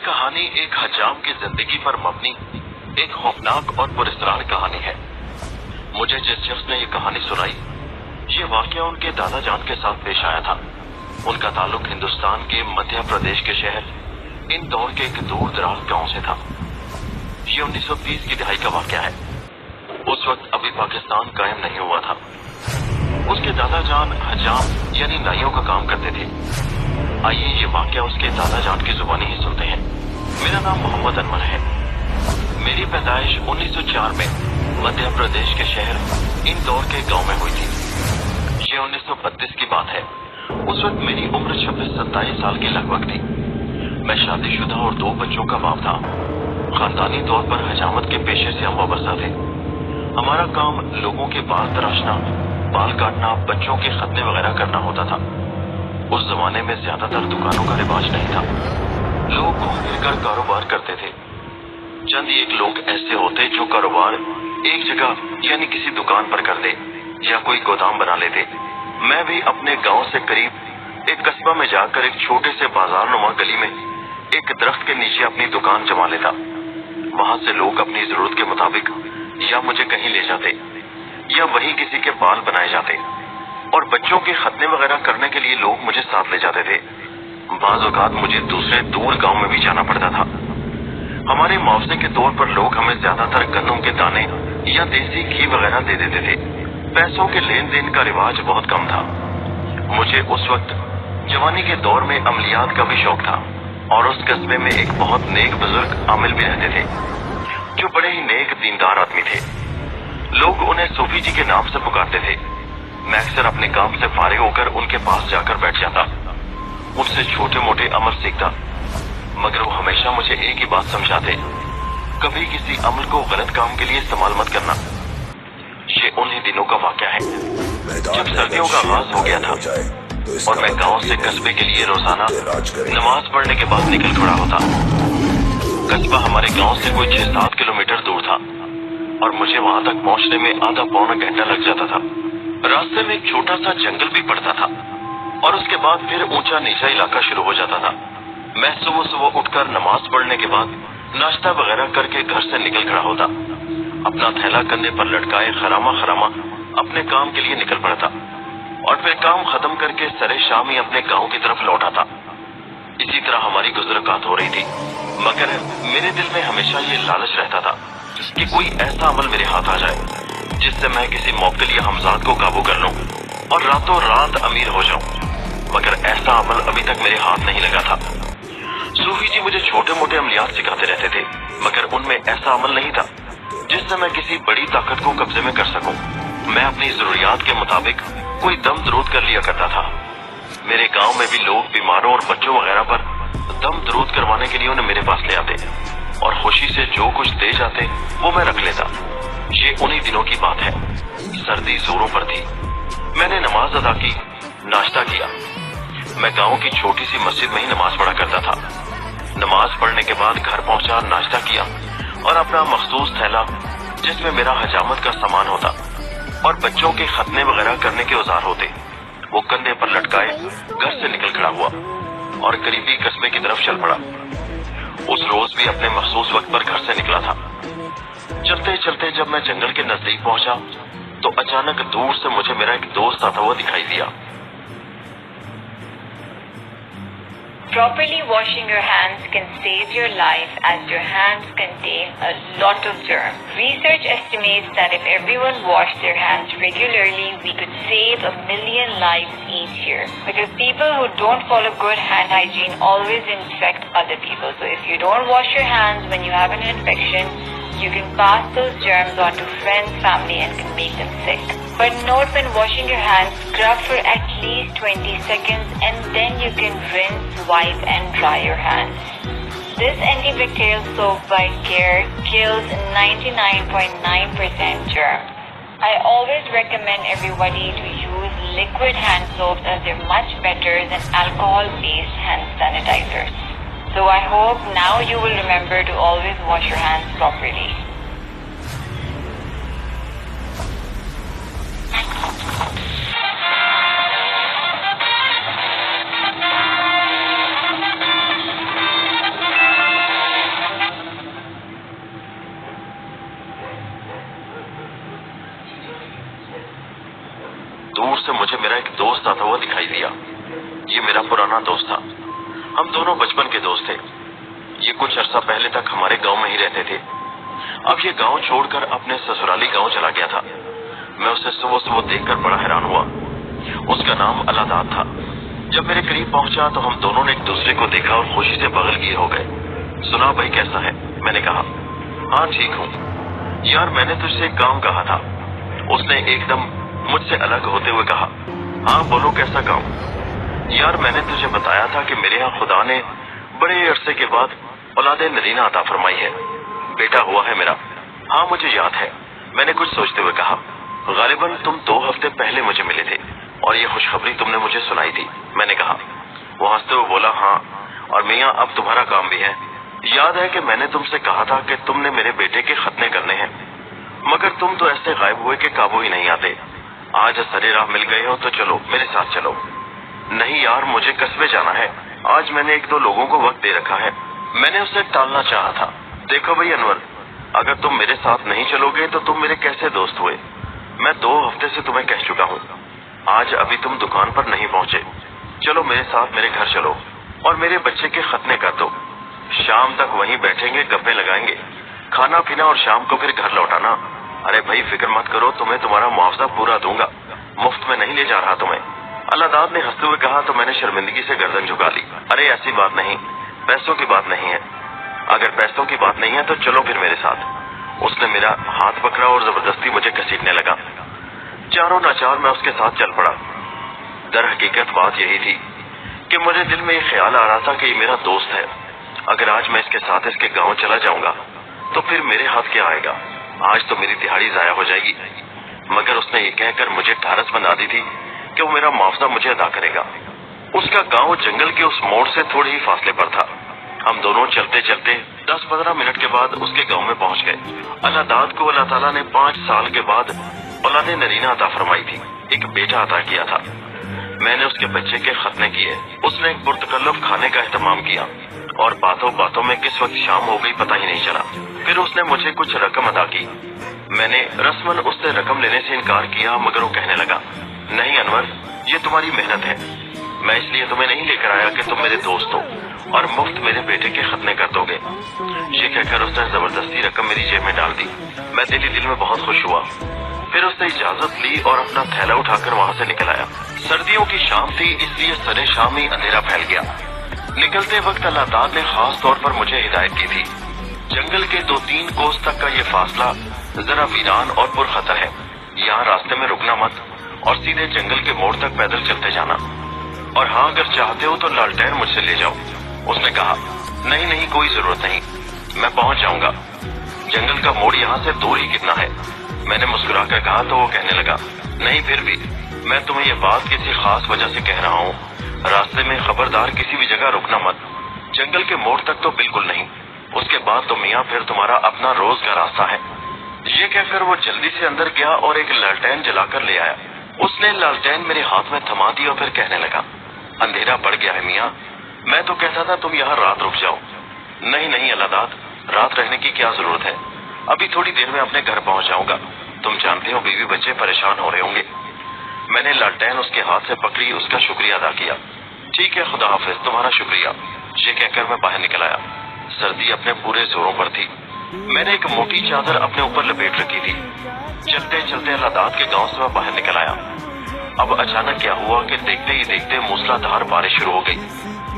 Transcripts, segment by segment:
कहानी एक हजाम की जिंदगी पर मबनी एक खौफनाक और पुरस्कार कहानी है। मुझे जिस शख्स ने ये कहानी सुनाई, ये वाकया उनके दादा जान के साथ पेश आया था। उनका ताल्लुक हिंदुस्तान के मध्य प्रदेश के शहर इंदौर के एक दूर दराज गाँव से था। ये 1930 की दहाई का वाकया है। उस वक्त अभी पाकिस्तान कायम नहीं हुआ था। उसके दादा जान हजाम यानी नाइयों का काम करते थे। आइए ये वाकया उसके दादा जान की जुबानी ही सुनते हैं। मेरा नाम मोहम्मद अनवर है। मेरी पैदाइश 1904 में मध्य प्रदेश के शहर इंदौर के गांव में हुई थी। ये 1932 की बात है। उस वक्त मेरी उम्र 26-27 साल की लगभग थी। मैं शादीशुदा और 2 बच्चों का बाप था। खानदानी तौर पर हजामत के पेशे से हम वाबस्ता थे। हमारा काम लोगों के बाल तराशना, बाल काटना, बच्चों के खतने वगैरह करना होता था। उस जमाने में ज्यादातर दुकानों का रिवाज नहीं था। लोग घूम फिर कर कारोबार करते थे। चंद एक लोग ऐसे होते जो कारोबार एक जगह यानी किसी दुकान पर कर दे या कोई गोदाम बना लेते। मैं भी अपने गांव से करीब एक कस्बा में जाकर एक छोटे से बाजार नुमा गली में एक दरख्त के नीचे अपनी दुकान जमा लेता। वहां से लोग अपनी जरूरत के मुताबिक या मुझे कहीं ले जाते या वहीं किसी के बाल बनाए जाते, और बच्चों के खतने वगैरह करने के लिए लोग मुझे साथ ले जाते थे। बाज़ औक़ात मुझे दूसरे दूर गांव में भी जाना पड़ता था। हमारे मुआवजे के तौर पर लोग हमें ज्यादातर गन्नों के दाने या देसी घी वगैरह दे देते थे। पैसों के लेन देन का रिवाज बहुत कम था। मुझे उस वक्त जवानी के दौर में अमलियात का भी शौक था, और उस कस्बे में एक बहुत नेक बुजुर्ग आमिल भी रहते थे जो बड़े ही नेक दीनदार आदमी थे। लोग उन्हें सूफी जी के नाम से पुकारते थे। मैं अक्सर अपने काम से फारिग होकर उनके पास जाकर बैठ जाता, उनसे छोटे मोटे अमल सीखता, मगर वो हमेशा मुझे एक ही बात समझाते, कभी किसी अमल को गलत काम के लिए इस्तेमाल मत करना। ये उन्हीं दिनों का वाकया है जब सर्दियों का आगाज हो गया था और मैं गांव से कस्बे के लिए रोजाना नमाज पढ़ने के बाद निकल खड़ा होता। कस्बा हमारे गांव से कोई 6-7 किलोमीटर दूर था और मुझे वहां तक पहुंचने में आधा पौना घंटा लग जाता था। रास्ते में एक छोटा सा जंगल भी पड़ता था और उसके बाद फिर ऊंचा नीचा इलाका शुरू हो जाता था। मैं सुबह सुबह उठकर नमाज पढ़ने के बाद नाश्ता वगैरह करके घर से निकल खड़ा होता। अपना थैला कंधे पर लटकाए खरामा खरामा अपने काम के लिए निकल पड़ता और फिर काम खत्म करके सरे शाम ही अपने गांव की तरफ लौट आता। इसी तरह हमारी गुजरकात हो रही थी, मगर मेरे दिल में हमेशा ये लालच रहता था कि कोई ऐसा अमल मेरे हाथ आ जाए जिससे मैं किसी मुअत्तिल या हमजाद को काबू कर लूं और रातों रात अमीर हो जाऊं। मगर ऐसा अमल अभी तक मेरे हाथ नहीं लगा था। सूफी जी मुझे छोटे मोटे अमलियात सिखाते रहते थे, मगर उनमें ऐसा अमल नहीं था जिससे मैं किसी बड़ी ताकत को कब्जे में कर सकूं। मैं अपनी जरूरियात के मुताबिक कोई दम दरूद कर लिया करता था। मेरे गांव में भी लोग बीमारों और बच्चों वगैरह पर दम दरूद करवाने के लिए उन्हें मेरे पास ले आते और खुशी से जो कुछ दे जाते वो मैं रख लेता। ये उन्हीं दिनों की बात है। सर्दी जोरों पर थी। मैंने नमाज अदा की, नाश्ता किया। मैं गांव की छोटी सी मस्जिद में ही नमाज पढ़ा करता था। नमाज पढ़ने के बाद घर पहुंचा, नाश्ता किया और अपना मखसूस थैला जिसमें मेरा हजामत का सामान होता और बच्चों के खतने वगैरह करने के औजार होते, वो कंधे पर लटकाए घर से निकल खड़ा हुआ और करीबी कस्बे की तरफ चल पड़ा। उस रोज भी अपने मखसूस वक्त पर घर से निकला था। चलते चलते जब मैं जंगल के नजदीक पहुंचा तो अचानक दूर से मुझे मेरा एक दोस्त आता हुआ दिखाई दिया। Properly washing your hands can save your life, as your hands contain a lot of germs. Research estimates that if everyone washed their hands regularly, we could save 1 million lives each year. Because people who don't follow good hand hygiene always infect other people. So if you don't wash your hands when you have an infection, you can pass those germs on to friends, family, and can make them sick. But note, when washing your hands, scrub for at least 20 seconds and then you can rinse, wipe and dry your hands. This antibacterial soap by Care kills 99.9% germs. I always recommend everybody to use liquid hand soaps as they're much better than alcohol-based hand sanitizers. So I hope now you will remember to always wash your hands properly. से मुझे मेरा एक दोस्त आता हुआ दिखाई दिया। ये मेरा पुराना दोस्त था, हम दोनों बचपन के दोस्त थे। ये कुछ अरसा पहले तक हमारे गांव में ही रहते थे। अब ये गांव छोड़कर अपने ससुराली गांव चला गया था। मैं उसे सुबह सुबह देखकर बड़ा हैरान हुआ। उसका नाम अल्लाहदाद था। जब मेरे करीब पहुंचा तो हम दोनों ने एक दूसरे को देखा और खुशी से बगल किए हो गए। सुना भाई कैसा है? मैंने कहा। हाँ ठीक हूँ यार, मैंने तुझसे एक काम कहा था। उसने एकदम मुझसे अलग होते हुए कहा। हाँ बोलो, कैसा काम? यार मैंने तुझे बताया था कि मेरे यहाँ खुदा ने बड़े अरसे के बाद औलादे नरीना अता फरमाई है, बेटा हुआ है मेरा। हाँ मुझे याद है, मैंने कुछ सोचते हुए कहा। गालिबन तुम 2 हफ्ते पहले मुझे मिले थे और ये खुशखबरी तुमने मुझे सुनाई थी, मैंने कहा। वो हंसते हुए बोला, हाँ और मियाँ अब तुम्हारा काम भी है। याद है कि मैंने तुमसे कहा था कि तुमने मेरे बेटे के खतने करने हैं, मगर तुम तो ऐसे गायब हुए कि काबू ही नहीं आते। आज सरे राह मिल गए हो तो चलो मेरे साथ चलो। नहीं यार, मुझे कस्बे जाना है। आज मैंने 1-2 लोगों को वक्त दे रखा है। मैंने उसे टालना चाहा था। देखो भाई अनवर, अगर तुम मेरे साथ नहीं चलोगे तो तुम मेरे कैसे दोस्त हुए? मैं 2 हफ्ते से तुम्हें कह चुका हूँ। आज अभी तुम दुकान पर नहीं पहुँचे, चलो मेरे साथ मेरे घर चलो और मेरे बच्चे के खतने कर दो। शाम तक वहीं बैठेंगे, गप्पे लगाएंगे, खाना पीना और शाम को फिर घर लौटाना। अरे भाई फिक्र मत करो, तुम्हें तुम्हारा मुआवजा पूरा दूंगा, मुफ्त में नहीं ले जा रहा तुम्हें। अल्लाहदाद ने हंसते हुए कहा तो मैंने शर्मिंदगी से गर्दन झुका ली। अरे ऐसी बात नहीं, पैसों की बात नहीं है। अगर पैसों की बात नहीं है तो चलो फिर मेरे साथ। उसने मेरा हाथ पकड़ा और जबरदस्ती मुझे घसीटने लगा। चारों नाचार मैं उसके साथ चल पड़ा। दर हकीकत बात यही थी कि मुझे दिल में ये ख्याल आ रहा था कि ये मेरा दोस्त है। अगर आज मैं इसके साथ इसके गांव चला जाऊंगा तो फिर मेरे हाथ क्या आएगा? आज तो मेरी दिहाड़ी जाया हो जाएगी। मगर उसने ये कहकर मुझे ढारस बना दी थी कि वो मेरा मुआवजा मुझे अदा करेगा। उसका गांव जंगल के उस मोड़ से थोड़े ही फासले पर था। हम दोनों चलते चलते 10-15 मिनट के बाद उसके गांव में पहुंच गए। अल्लाहदाद को अल्लाह ताला ने 5 साल के बाद औलादे नरीना अता फरमाई थी, एक बेटा अता किया था। मैंने उसके बच्चे के खतने किए। उसने एक पुरतकल्लुफ खाने का एहतमाम किया और बातों बातों में किस वक्त शाम हो गई पता ही नहीं चला। फिर उसने मुझे कुछ रकम अदा की। मैंने रस्मन उससे रकम लेने से इनकार किया, मगर वो कहने लगा, नहीं अनवर, ये तुम्हारी मेहनत है। मैं इसलिए तुम्हें नहीं लेकर आया कि तुम मेरे दोस्त हो और मुफ्त मेरे बेटे के खतने कर दोगे। ये कहकर उसने जबरदस्ती रकम मेरी जेब में डाल दी। मैं दिल ही दिल में बहुत खुश हुआ। फिर उसने इजाजत ली और अपना थैला उठाकर वहाँ से निकल आया। सर्दियों की शाम थी, इसलिए सरे शाम ही अंधेरा फैल गया। निकलते वक्त अल्लाहदाद ने खास तौर पर मुझे हिदायत की थी, जंगल के 2-3 कोस तक का ये फासला जरा वीरान और पुरखतर है। यहाँ रास्ते में रुकना मत और सीधे जंगल के मोड़ तक पैदल चलते जाना। और हाँ, अगर चाहते हो तो लालटेन मुझसे ले जाओ। उसने कहा, नहीं नहीं, कोई जरूरत नहीं, मैं पहुंच जाऊंगा। जंगल का मोड़ यहाँ से दूर ही कितना है? मैंने मुस्कुराकर कहा तो वो कहने लगा, नहीं फिर भी मैं तुम्हें ये बात किसी खास वजह से कह रहा हूँ। रास्ते में खबरदार किसी भी जगह रुकना मत। जंगल के मोड़ तक तो बिल्कुल नहीं, उसके बाद तो मियाँ फिर तुम्हारा अपना रोज का रास्ता है। ये कहकर वो जल्दी से अंदर गया और एक लालटेन जलाकर ले आया। उसने लालटेन मेरे हाथ में थमा दी और फिर कहने लगा, अंधेरा पड़ गया है मियाँ, मैं तो कहता था तुम यहाँ रात रुक जाओ। नहीं नहीं अल्लाहदाद, रात रहने की क्या जरूरत है, अभी थोड़ी देर में अपने घर पहुँच जाऊंगा। तुम जानते हो बीवी बच्चे परेशान हो रहे होंगे। मैंने लालटेन उसके हाथ से पकड़ी, उसका शुक्रिया अदा किया। ठीक है, खुदा हाफिज, तुम्हारा शुक्रिया। ये कहकर मैं बाहर निकल आया। सर्दी अपने पूरे जोरों पर थी। मैंने एक मोटी चादर अपने ऊपर लपेट रखी थी। चलते चलते अल्लाहदाद के गांव से मैं बाहर निकल आया। अब अचानक क्या हुआ कि देखते ही देखते मूसलाधार बारिश शुरू हो गई।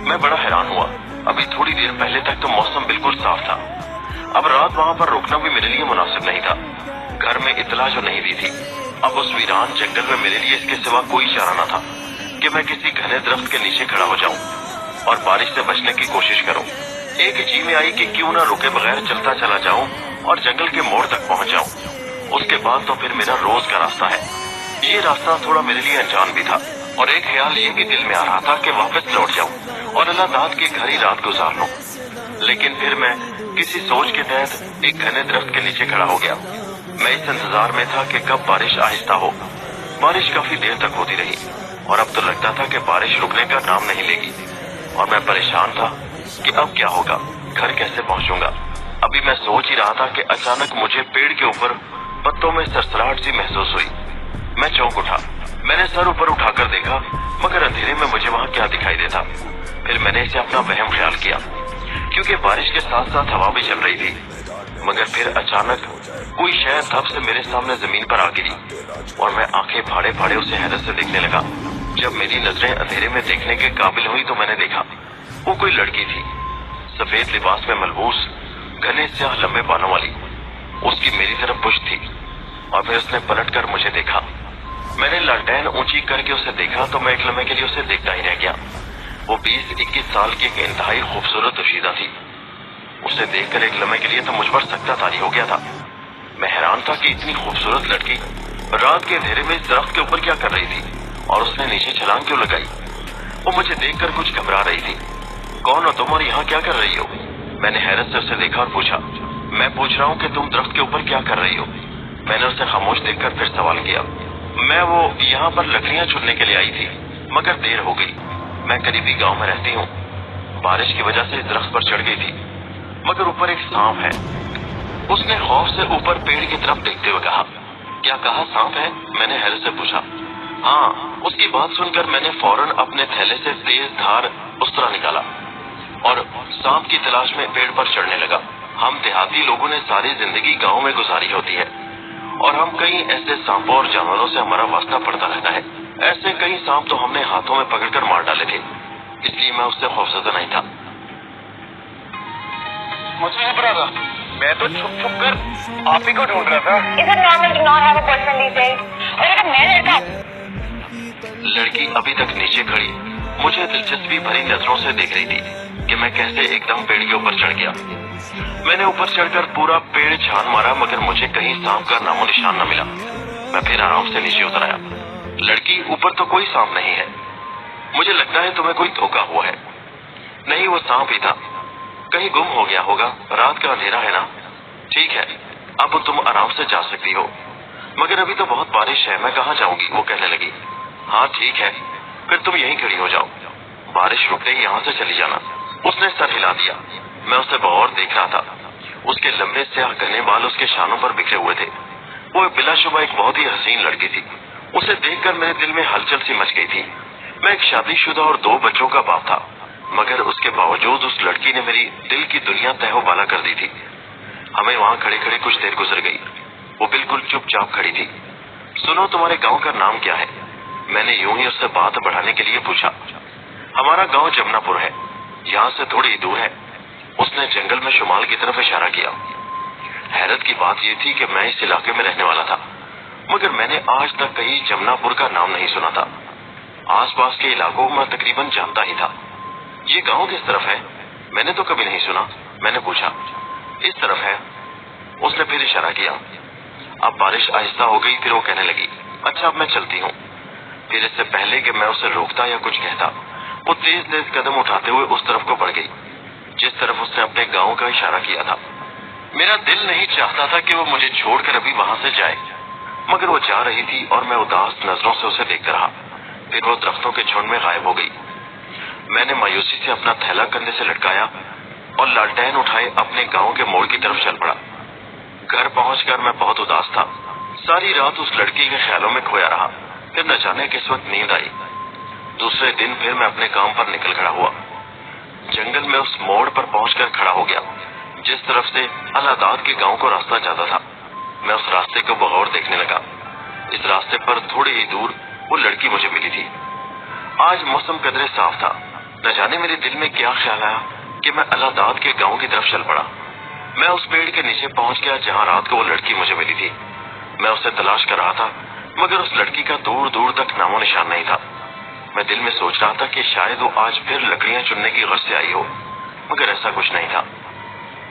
मैं बड़ा हैरान हुआ। अभी थोड़ी देर पहले तक तो मौसम बिल्कुल साफ था। अब रात वहाँ पर रुकना भी मेरे लिए मुनासिब नहीं था। घर में इतला जो नहीं दी थी। अब उस वीरान जंगल में मेरे लिए इसके सिवा कोई चारा न था कि मैं किसी घने दरख्त के नीचे खड़ा हो जाऊं और बारिश से बचने की कोशिश करूं। एक जी में आई कि क्यों न रुके बगैर चलता चला जाऊं और जंगल के मोड़ तक पहुंच जाऊं। उसके बाद तो फिर मेरा रोज का रास्ता है। ये रास्ता थोड़ा मेरे लिए अनजान भी था और एक ख्याल ये भी दिल में आ रहा था कि वापस लौट जाऊं और अल्लाहदाद के घर ही रात गुजार लूं। लेकिन फिर मैं किसी सोच के तहत एक घने दरख्त के नीचे खड़ा हो गया। मैं इस इंतजार में था कि कब बारिश आहिस्ता हो। बारिश काफी देर तक होती रही और अब तो लगता था कि बारिश रुकने का नाम नहीं लेगी और मैं परेशान था कि अब क्या होगा, घर कैसे पहुंचूंगा। अभी मैं सोच ही रहा था कि अचानक मुझे पेड़ के ऊपर पत्तों में सरसराहट सी महसूस हुई। मैं चौंक उठा। मैंने सर ऊपर उठाकर देखा, मगर अंधेरे में मुझे वहाँ क्या दिखाई देता। फिर मैंने इसे अपना वहम ख्याल किया, क्योंकि बारिश के साथ साथ हवा भी चल रही थी। मगर फिर अचानक कोई शय धप से मेरे सामने जमीन पर आ गिरी और मैं आंखें फाड़े फाड़े उसे हैरत से देखने लगा। जब मेरी नजरें अंधेरे में देखने के काबिल हुई तो मैंने देखा वो कोई लड़की थी, सफेद लिबास में मलबूस, घने स्याह लंबे बालों वाली। उसकी मेरी तरफ पुश्त थी और फिर उसने पलटकर मुझे देखा। मैंने लालटेन ऊंची करके उसे देखा तो मैं एक लम्हे के लिए उसे देखता ही रह गया। वो 20-21 साल की एक इंतहाई खूबसूरत दोशीदा थी। उसे देखकर एक लम्हे के लिए तो मुझ पर सकता तारी हो गया था। मैं हैरान था कि इतनी खूबसूरत लड़की रात के अंधेरे में इस दरख्त के ऊपर क्या कर रही थी और उसने नीचे छलांग क्यों लगाई। वो मुझे देखकर कुछ घबरा रही थी। कौन हो तुम और यहाँ क्या कर रही हो? मैंने हैरत से उसे देखा और पूछा। मैं पूछ रहा हूँ कि तुम दरख्त के ऊपर क्या कर रही हो? मैंने उसे खामोश देखकर फिर सवाल किया। मैं वो यहाँ पर लकड़ियाँ चुनने के लिए आई थी, मगर देर हो गई। मैं करीबी गांव में रहती हूँ। बारिश की वजह से इस दरख्त पर चढ़ गई थी, मगर ऊपर एक सांप है। उसने खौफ से ऊपर पेड़ की तरफ देखते हुए कहा। क्या कहा, सांप है? मैंने हैरत से पूछा। हाँ। उसकी बात सुनकर मैंने फौरन अपने थैले से तेज धार उस्तरा निकाला और सांप की तलाश में पेड़ पर चढ़ने लगा। हम देहाती लोगों ने सारी जिंदगी गांव में गुजारी होती है और हम कई ऐसे सांपों और जानवरों से हमारा वास्ता पड़ता रहता है। ऐसे कई सांप तो हमने हाथों में पकड़कर मार डाले थे, इसलिए मैं उससे खौफजदा नहीं था। मुझे नहीं पता था, मैं तो छुप छुप कर आप ही को ढूंढ रहा था। Is it normal to not have a boyfriend these days? और अगर मैं लड़का। लड़की अभी तक नीचे खड़ी मुझे दिलचस्पी भरी नजरों से देख रही थी कि मैं कैसे एकदम पेड़ के ऊपर चढ़ गया। मैंने ऊपर चढ़कर पूरा पेड़ छान मारा, मगर मुझे कहीं सांप का नामो निशान न मिला। मैं फिर आराम से नीचे उतर आया। लड़की, ऊपर तो कोई सांप नहीं है। मुझे लगता है तुम्हें कोई धोखा हुआ है। नहीं, वो सांप ही था, कहीं गुम हो गया होगा। रात का अंधेरा है ना। ठीक है, अब तुम आराम से जा सकती हो, मगर अभी तो बहुत बारिश है, मैं कहाँ जाऊंगी? वो कहने लगी। हाँ ठीक है, फिर तुम यहीं खड़ी हो जाओ, बारिश रुकते ही यहाँ से चली जाना। उसने सर हिला दिया। मैं उसे गौर देख रहा था। उसके लंबे स्याह घने बाल उसके शानों पर बिखरे हुए थे। वो बिलाशुबा एक बहुत ही हसीन लड़की थी। उसे देखकर मेरे दिल में हलचल सी मच गई थी। मैं एक शादीशुदा और 2 बच्चों का बाप था, मगर उसके बावजूद उस लड़की ने मेरी दिल की दुनिया तहवाला कर दी थी। हमें वहाँ खड़े खड़े कुछ देर गुजर गई। वो बिल्कुल चुपचाप खड़ी थी। सुनो, तुम्हारे गांव का नाम क्या है? मैंने यूं ही उससे बात बढ़ाने के लिए पूछा। हमारा गांव जमनापुर है, यहाँ से थोड़ी ही दूर है। उसने जंगल में शुमाल की तरफ इशारा किया। हैरत की बात यह थी कि मैं इस इलाके में रहने वाला था, मगर मैंने आज तक कहीं जमनापुर का नाम नहीं सुना था। आसपास के इलाकों में तकरीबन जानता ही था। ये गांव किस तरफ है? मैंने तो कभी नहीं सुना। मैंने पूछा। इस तरफ है। उसने फिर इशारा किया। अब बारिश आहिस्ता हो गई। फिर वो कहने लगी, अच्छा अब मैं चलती हूँ। फिर इससे पहले कि मैं उसे रोकता या कुछ कहता, वो तेज तेज कदम उठाते हुए उस तरफ को बढ़ गई जिस तरफ उसने अपने गांव का इशारा किया था। मेरा दिल नहीं चाहता था कि वो मुझे छोड़कर अभी वहां से जाए, मगर वो जा रही थी और मैं उदास नजरों से उसे देखता रहा। फिर वो दरख्तों के झुंड में गायब हो गई। मैंने मायूसी से अपना थैला कंधे से लटकाया और लालटेन उठाए अपने गांव के मोड़ की तरफ चल पड़ा। घर पहुंचकर मैं बहुत उदास था। सारी रात उस लड़की के ख्यालों में खोया रहा। फिर न जाने किस वक्त नींद आई। दूसरे दिन फिर मैं अपने काम पर निकल खड़ा हुआ। जंगल में उस मोड़ पर पहुंचकर खड़ा हो गया जिस तरफ से अलादाद के गांव को रास्ता जाता था। मैं उस रास्ते को बगौर देखने लगा। इस रास्ते पर थोड़ी ही दूर वो लड़की मुझे मिली थी। आज मौसम कदरे साफ था। न जाने मेरे दिल में क्या ख्याल आया कि मैं अलादाद के गांव की तरफ चल पड़ा। मैं उस पेड़ के नीचे पहुंच गया जहां रात को वो लड़की मुझे मिली थी। मैं उसे तलाश कर रहा था, मगर उस लड़की का दूर दूर तक नामो निशान नहीं था। मैं दिल में सोच रहा था कि शायद वो आज फिर लकड़ियां चुनने की गर्ज से आई हो, मगर ऐसा कुछ नहीं था।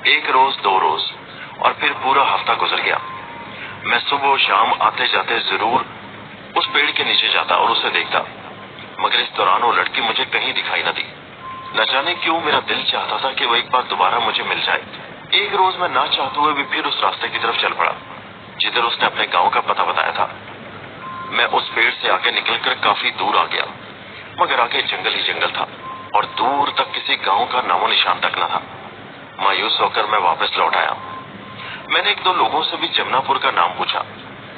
1 रोज, 2 रोज और फिर पूरा हफ्ता गुजर गया। मैं सुबह शाम आते जाते जरूर उस पेड़ के नीचे जाता और उसे देखता, मगर इस दौरान वो लड़की मुझे कहीं दिखाई न दी। न जाने क्यों मेरा दिल चाहता था कि वो एक बार दोबारा मुझे मिल जाए। एक रोज मैं ना चाहते हुए भी फिर उस रास्ते की तरफ चल पड़ा जिधर उसने अपने गांव का पता बताया था। मैं उस पेड़ से आगे निकलकर काफी दूर आ गया, मगर आगे जंगल ही जंगल था और दूर तक किसी गांव का नामो निशान तक न था। मायूस होकर मैं वापस लौट आया। मैंने 1-2 लोगों से भी जमनापुर का नाम पूछा,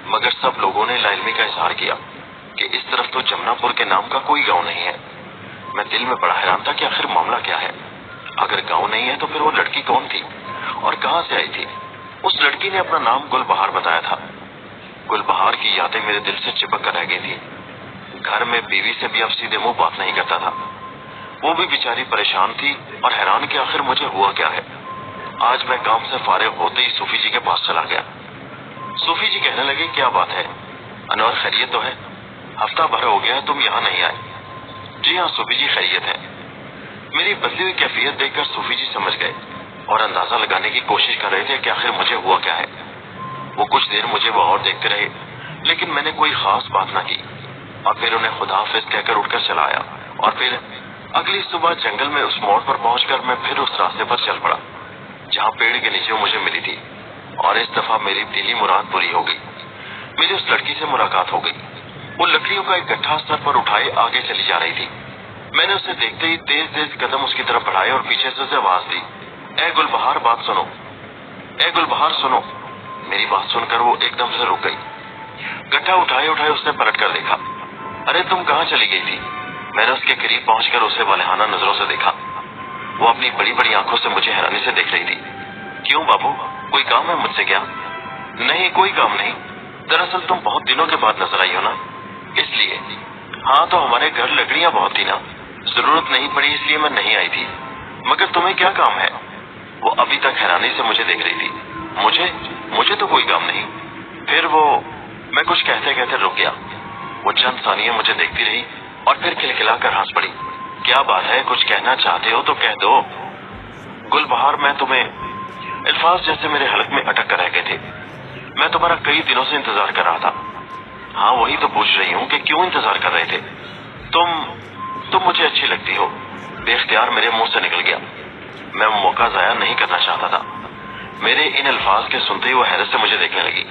मगर सब लोगों ने लाइलमी का इजहार किया। कि इस तरफ तो जमनापुर के नाम का कोई गांव नहीं है। मैं दिल में बड़ा हैरान था कि आखिर मामला क्या है। अगर गांव नहीं है तो फिर वो लड़की कौन थी और कहां से आई थी? उस लड़की ने अपना नाम गुलबहार बताया था। गुलबहार की यादें मेरे दिल से चिपक कर रह गई थी। घर में बीवी से भी अब सीधे मुंह बात नहीं करता था। वो भी बेचारी परेशान थी और हैरान कि आखिर मुझे हुआ क्या है। आज मैं काम से फारिग होते ही सूफी जी के पास चला गया। सूफी जी कहने लगे, क्या बात है अनवर, खैरियत तो है? हफ्ता भर हो गया तुम यहाँ नहीं आए। जी हाँ सूफी जी, खैरियत है। मेरी बदली हुई कैफियत देखकर सूफी जी समझ गए और अंदाजा लगाने की कोशिश कर रहे थे कि आखिर मुझे हुआ क्या है। वो कुछ देर मुझे वो और देखते रहे, लेकिन मैंने कोई खास बात ना की और फिर उन्हें खुदा हाफिज कहकर उठकर चला आया। और फिर अगली सुबह जंगल में उस मोड़ पर पहुंचकर मैं फिर उस रास्ते पर चल पड़ा जहाँ पेड़ के नीचे मुझे मिली थी। और इस दफा मेरी दिली मुराद पूरी हो गई। मेरी उस लड़की से मुलाकात हो गई। वो लकड़ियों का एक गट्ठा सर पर उठाए आगे चली जा रही थी। मैंने उसे देखते ही तेज तेज कदम उसकी तरफ बढ़ाए और पीछे से उसे आवाज दी, ए गुलबहार बात सुनो, ए गुलबहार सुनो। मेरी बात सुनकर वो एकदम से रुक गई। गट्ठा उठाए उठाए उसने पलट कर देखा। अरे तुम कहाँ चली गई थी? मैंने उसके करीब पहुंचकर उसे वालेहाना नजरों से देखा। वो अपनी बड़ी बड़ी आंखों से मुझे हैरानी से देख रही थी। क्यों बाबू, कोई काम है मुझसे क्या? नहीं कोई काम नहीं, दरअसल तुम बहुत दिनों के बाद नजर आई हो ना, इसलिए। हाँ तो हमारे घर लकड़ियां बहुत थी ना, जरूरत नहीं पड़ी इसलिए मैं नहीं आई थी। मगर तुम्हें क्या काम है? वो अभी तक हैरानी से मुझे देख रही थी। मुझे तो कोई काम नहीं। फिर वो, मैं कुछ कहते कहते रुक गया। वो चंद सानिये मुझे देखती रही और फिर खिलखिलाकर हंस पड़ी। क्या बात है, कुछ कहना चाहते हो तो कह दो। गुलबहार, मैं तुम्हें, अल्फाज जैसे मेरे हलक में अटक कर रह गए थे। मैं तुम्हारा कई दिनों से इंतजार कर रहा था। हाँ वही तो पूछ रही हूँ कि क्यों इंतजार कर रहे थे? तुम मुझे अच्छी लगती हो। बेख्तियार मेरे मुंह से निकल गया। मैं मौका जाया नहीं करना चाहता था। मेरे इन अल्फाज के सुनते ही वो हैरत से मुझे देखने लगी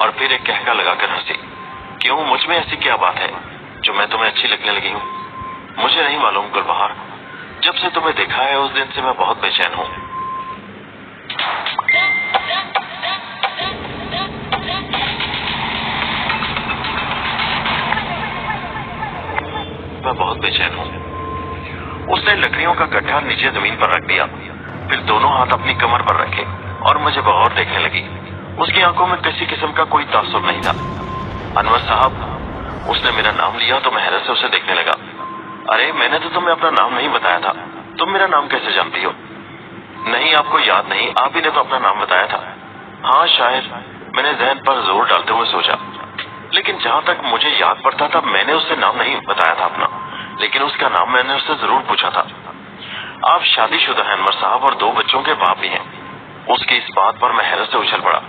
और फिर एक कहका लगाकर हंसी। क्यों, मुझ में ऐसी क्या बात है जो मैं तुम्हें अच्छी लगने लगी हूँ? मुझे नहीं मालूम गुलबहार, जब से तुम्हें देखा है उस दिन से मैं बहुत बेचैन हूँ। मैं बहुत बेचैन हूँ। उसने लकड़ियों का गड्ढा नीचे जमीन पर रख दिया, फिर दोनों हाथ अपनी कमर पर रखे और मुझे बगौर देखने लगी। उसकी आंखों में किसी किस्म का कोई तासुब नहीं था। अनवर साहब, उसने मेरा नाम लिया तो मैं हैरत से उसे देखने लगा। अरे मैंने तो तुम्हें अपना नाम नहीं बताया था, तुम मेरा नाम कैसे जानती हो? नहीं आपको याद नहीं, आप ही ने तो अपना नाम बताया था। हाँ शायद, मैंने जहन पर जोर डालते हुए सोचा, लेकिन जहाँ तक मुझे याद पड़ता था मैंने उससे नाम नहीं बताया था अपना, लेकिन उसका नाम मैंने उससे जरूर पूछा था। आप शादीशुदा हैं अनवर साहब और 2 बच्चों के बाप भी हैं। उसकी इस बात पर मैं हैरत से उछल पड़ा।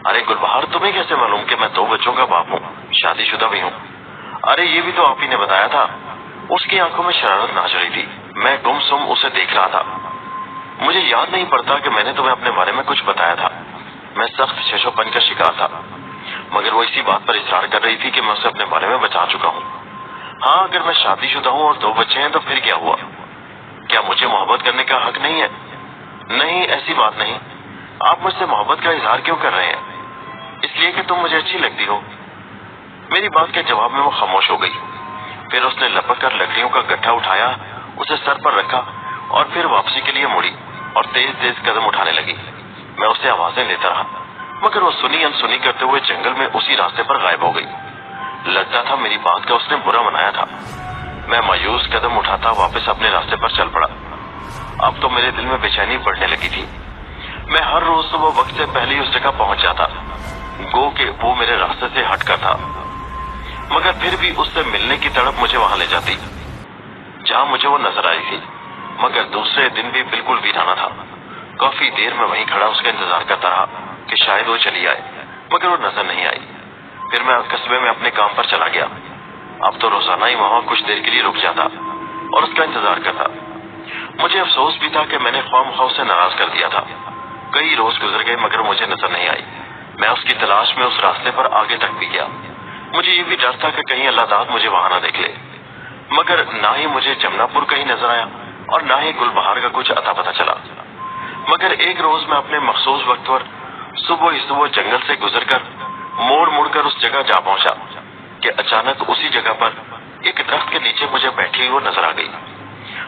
अरे गुलबहार, तुम्हें कैसे मालूम कि मैं 2 बच्चों का बाप हूँ, शादीशुदा भी हूँ? अरे ये भी तो आप ही ने बताया था। उसकी आंखों में शरारत नाच रही थी। मैं गुमसुम उसे देख रहा था। मुझे याद नहीं पड़ता कि मैंने तुम्हें अपने बारे में कुछ बताया था। मैं सख्त शशोपन का शिकार था, मगर वो इसी बात पर इसरार कर रही थी कि मैं उसे अपने बारे में बता चुका हूँ। हाँ अगर मैं शादीशुदा हूँ और 2 बच्चे हैं तो फिर क्या हुआ? क्या मुझे मोहब्बत करने का हक नहीं है? नहीं ऐसी बात नहीं। आप मुझसे मोहब्बत का इजहार क्यों कर रहे हैं? इसलिए कि तुम मुझे अच्छी लगती हो। मेरी बात के जवाब में वो खामोश हो गई। फिर उसने लपक कर लकड़ियों का गट्ठा उठाया, उसे सर पर रखा और फिर वापसी के लिए मुड़ी और तेज तेज कदम उठाने लगी। मैं उससे आवाजें लेता रहा, मगर वो सुनी अनसुनी करते हुए जंगल में उसी रास्ते पर गायब हो गई। लगता था मेरी बात का उसने बुरा मनाया था। मैं मायूस कदम उठाता वापस अपने रास्ते पर चल पड़ा। अब तो मेरे दिल में बेचैनी बढ़ने लगी थी। मैं हर रोज सुबह वक्त से पहले ही उस जगह पहुंच जाता, गो के वो मेरे रास्ते से हटकर था, मगर फिर भी उससे मिलने की तड़प मुझे वहां ले जाती जहां मुझे वो नजर आई थी। मगर दूसरे दिन भी बिल्कुल वीराना था। काफी देर में वहीं खड़ा उसका इंतजार करता रहा कि शायद वो चली आए, मगर वो नजर नहीं आई। फिर मैं कस्बे में अपने काम पर चला गया। अब तो रोजाना ही वहां कुछ देर के लिए रुक जाता और उसका इंतजार करता। मुझे अफसोस भी था कि मैंने ख्वाम से नाराज कर दिया था। कई रोज गुजर गए मगर मुझे नजर नहीं आई। मैं उसकी तलाश में उस रास्ते पर आगे तक भी गया। मुझे ये भी डर था कि कहीं अल्लाह ताला मुझे वहां ना देख ले, मगर ना ही मुझे जमनापुर कहीं नजर आया और ना ही गुलबहार का कुछ अता पता चला। मगर एक रोज मैं अपने मखसूस वक्त पर सुबह ही सुबह जंगल से गुजरकर मोड़ मुड़ कर उस जगह जा पहुंचा کہ अचानक उसी जगह पर एक दरख्त के नीचे मुझे बैठी हुई नजर आ गई।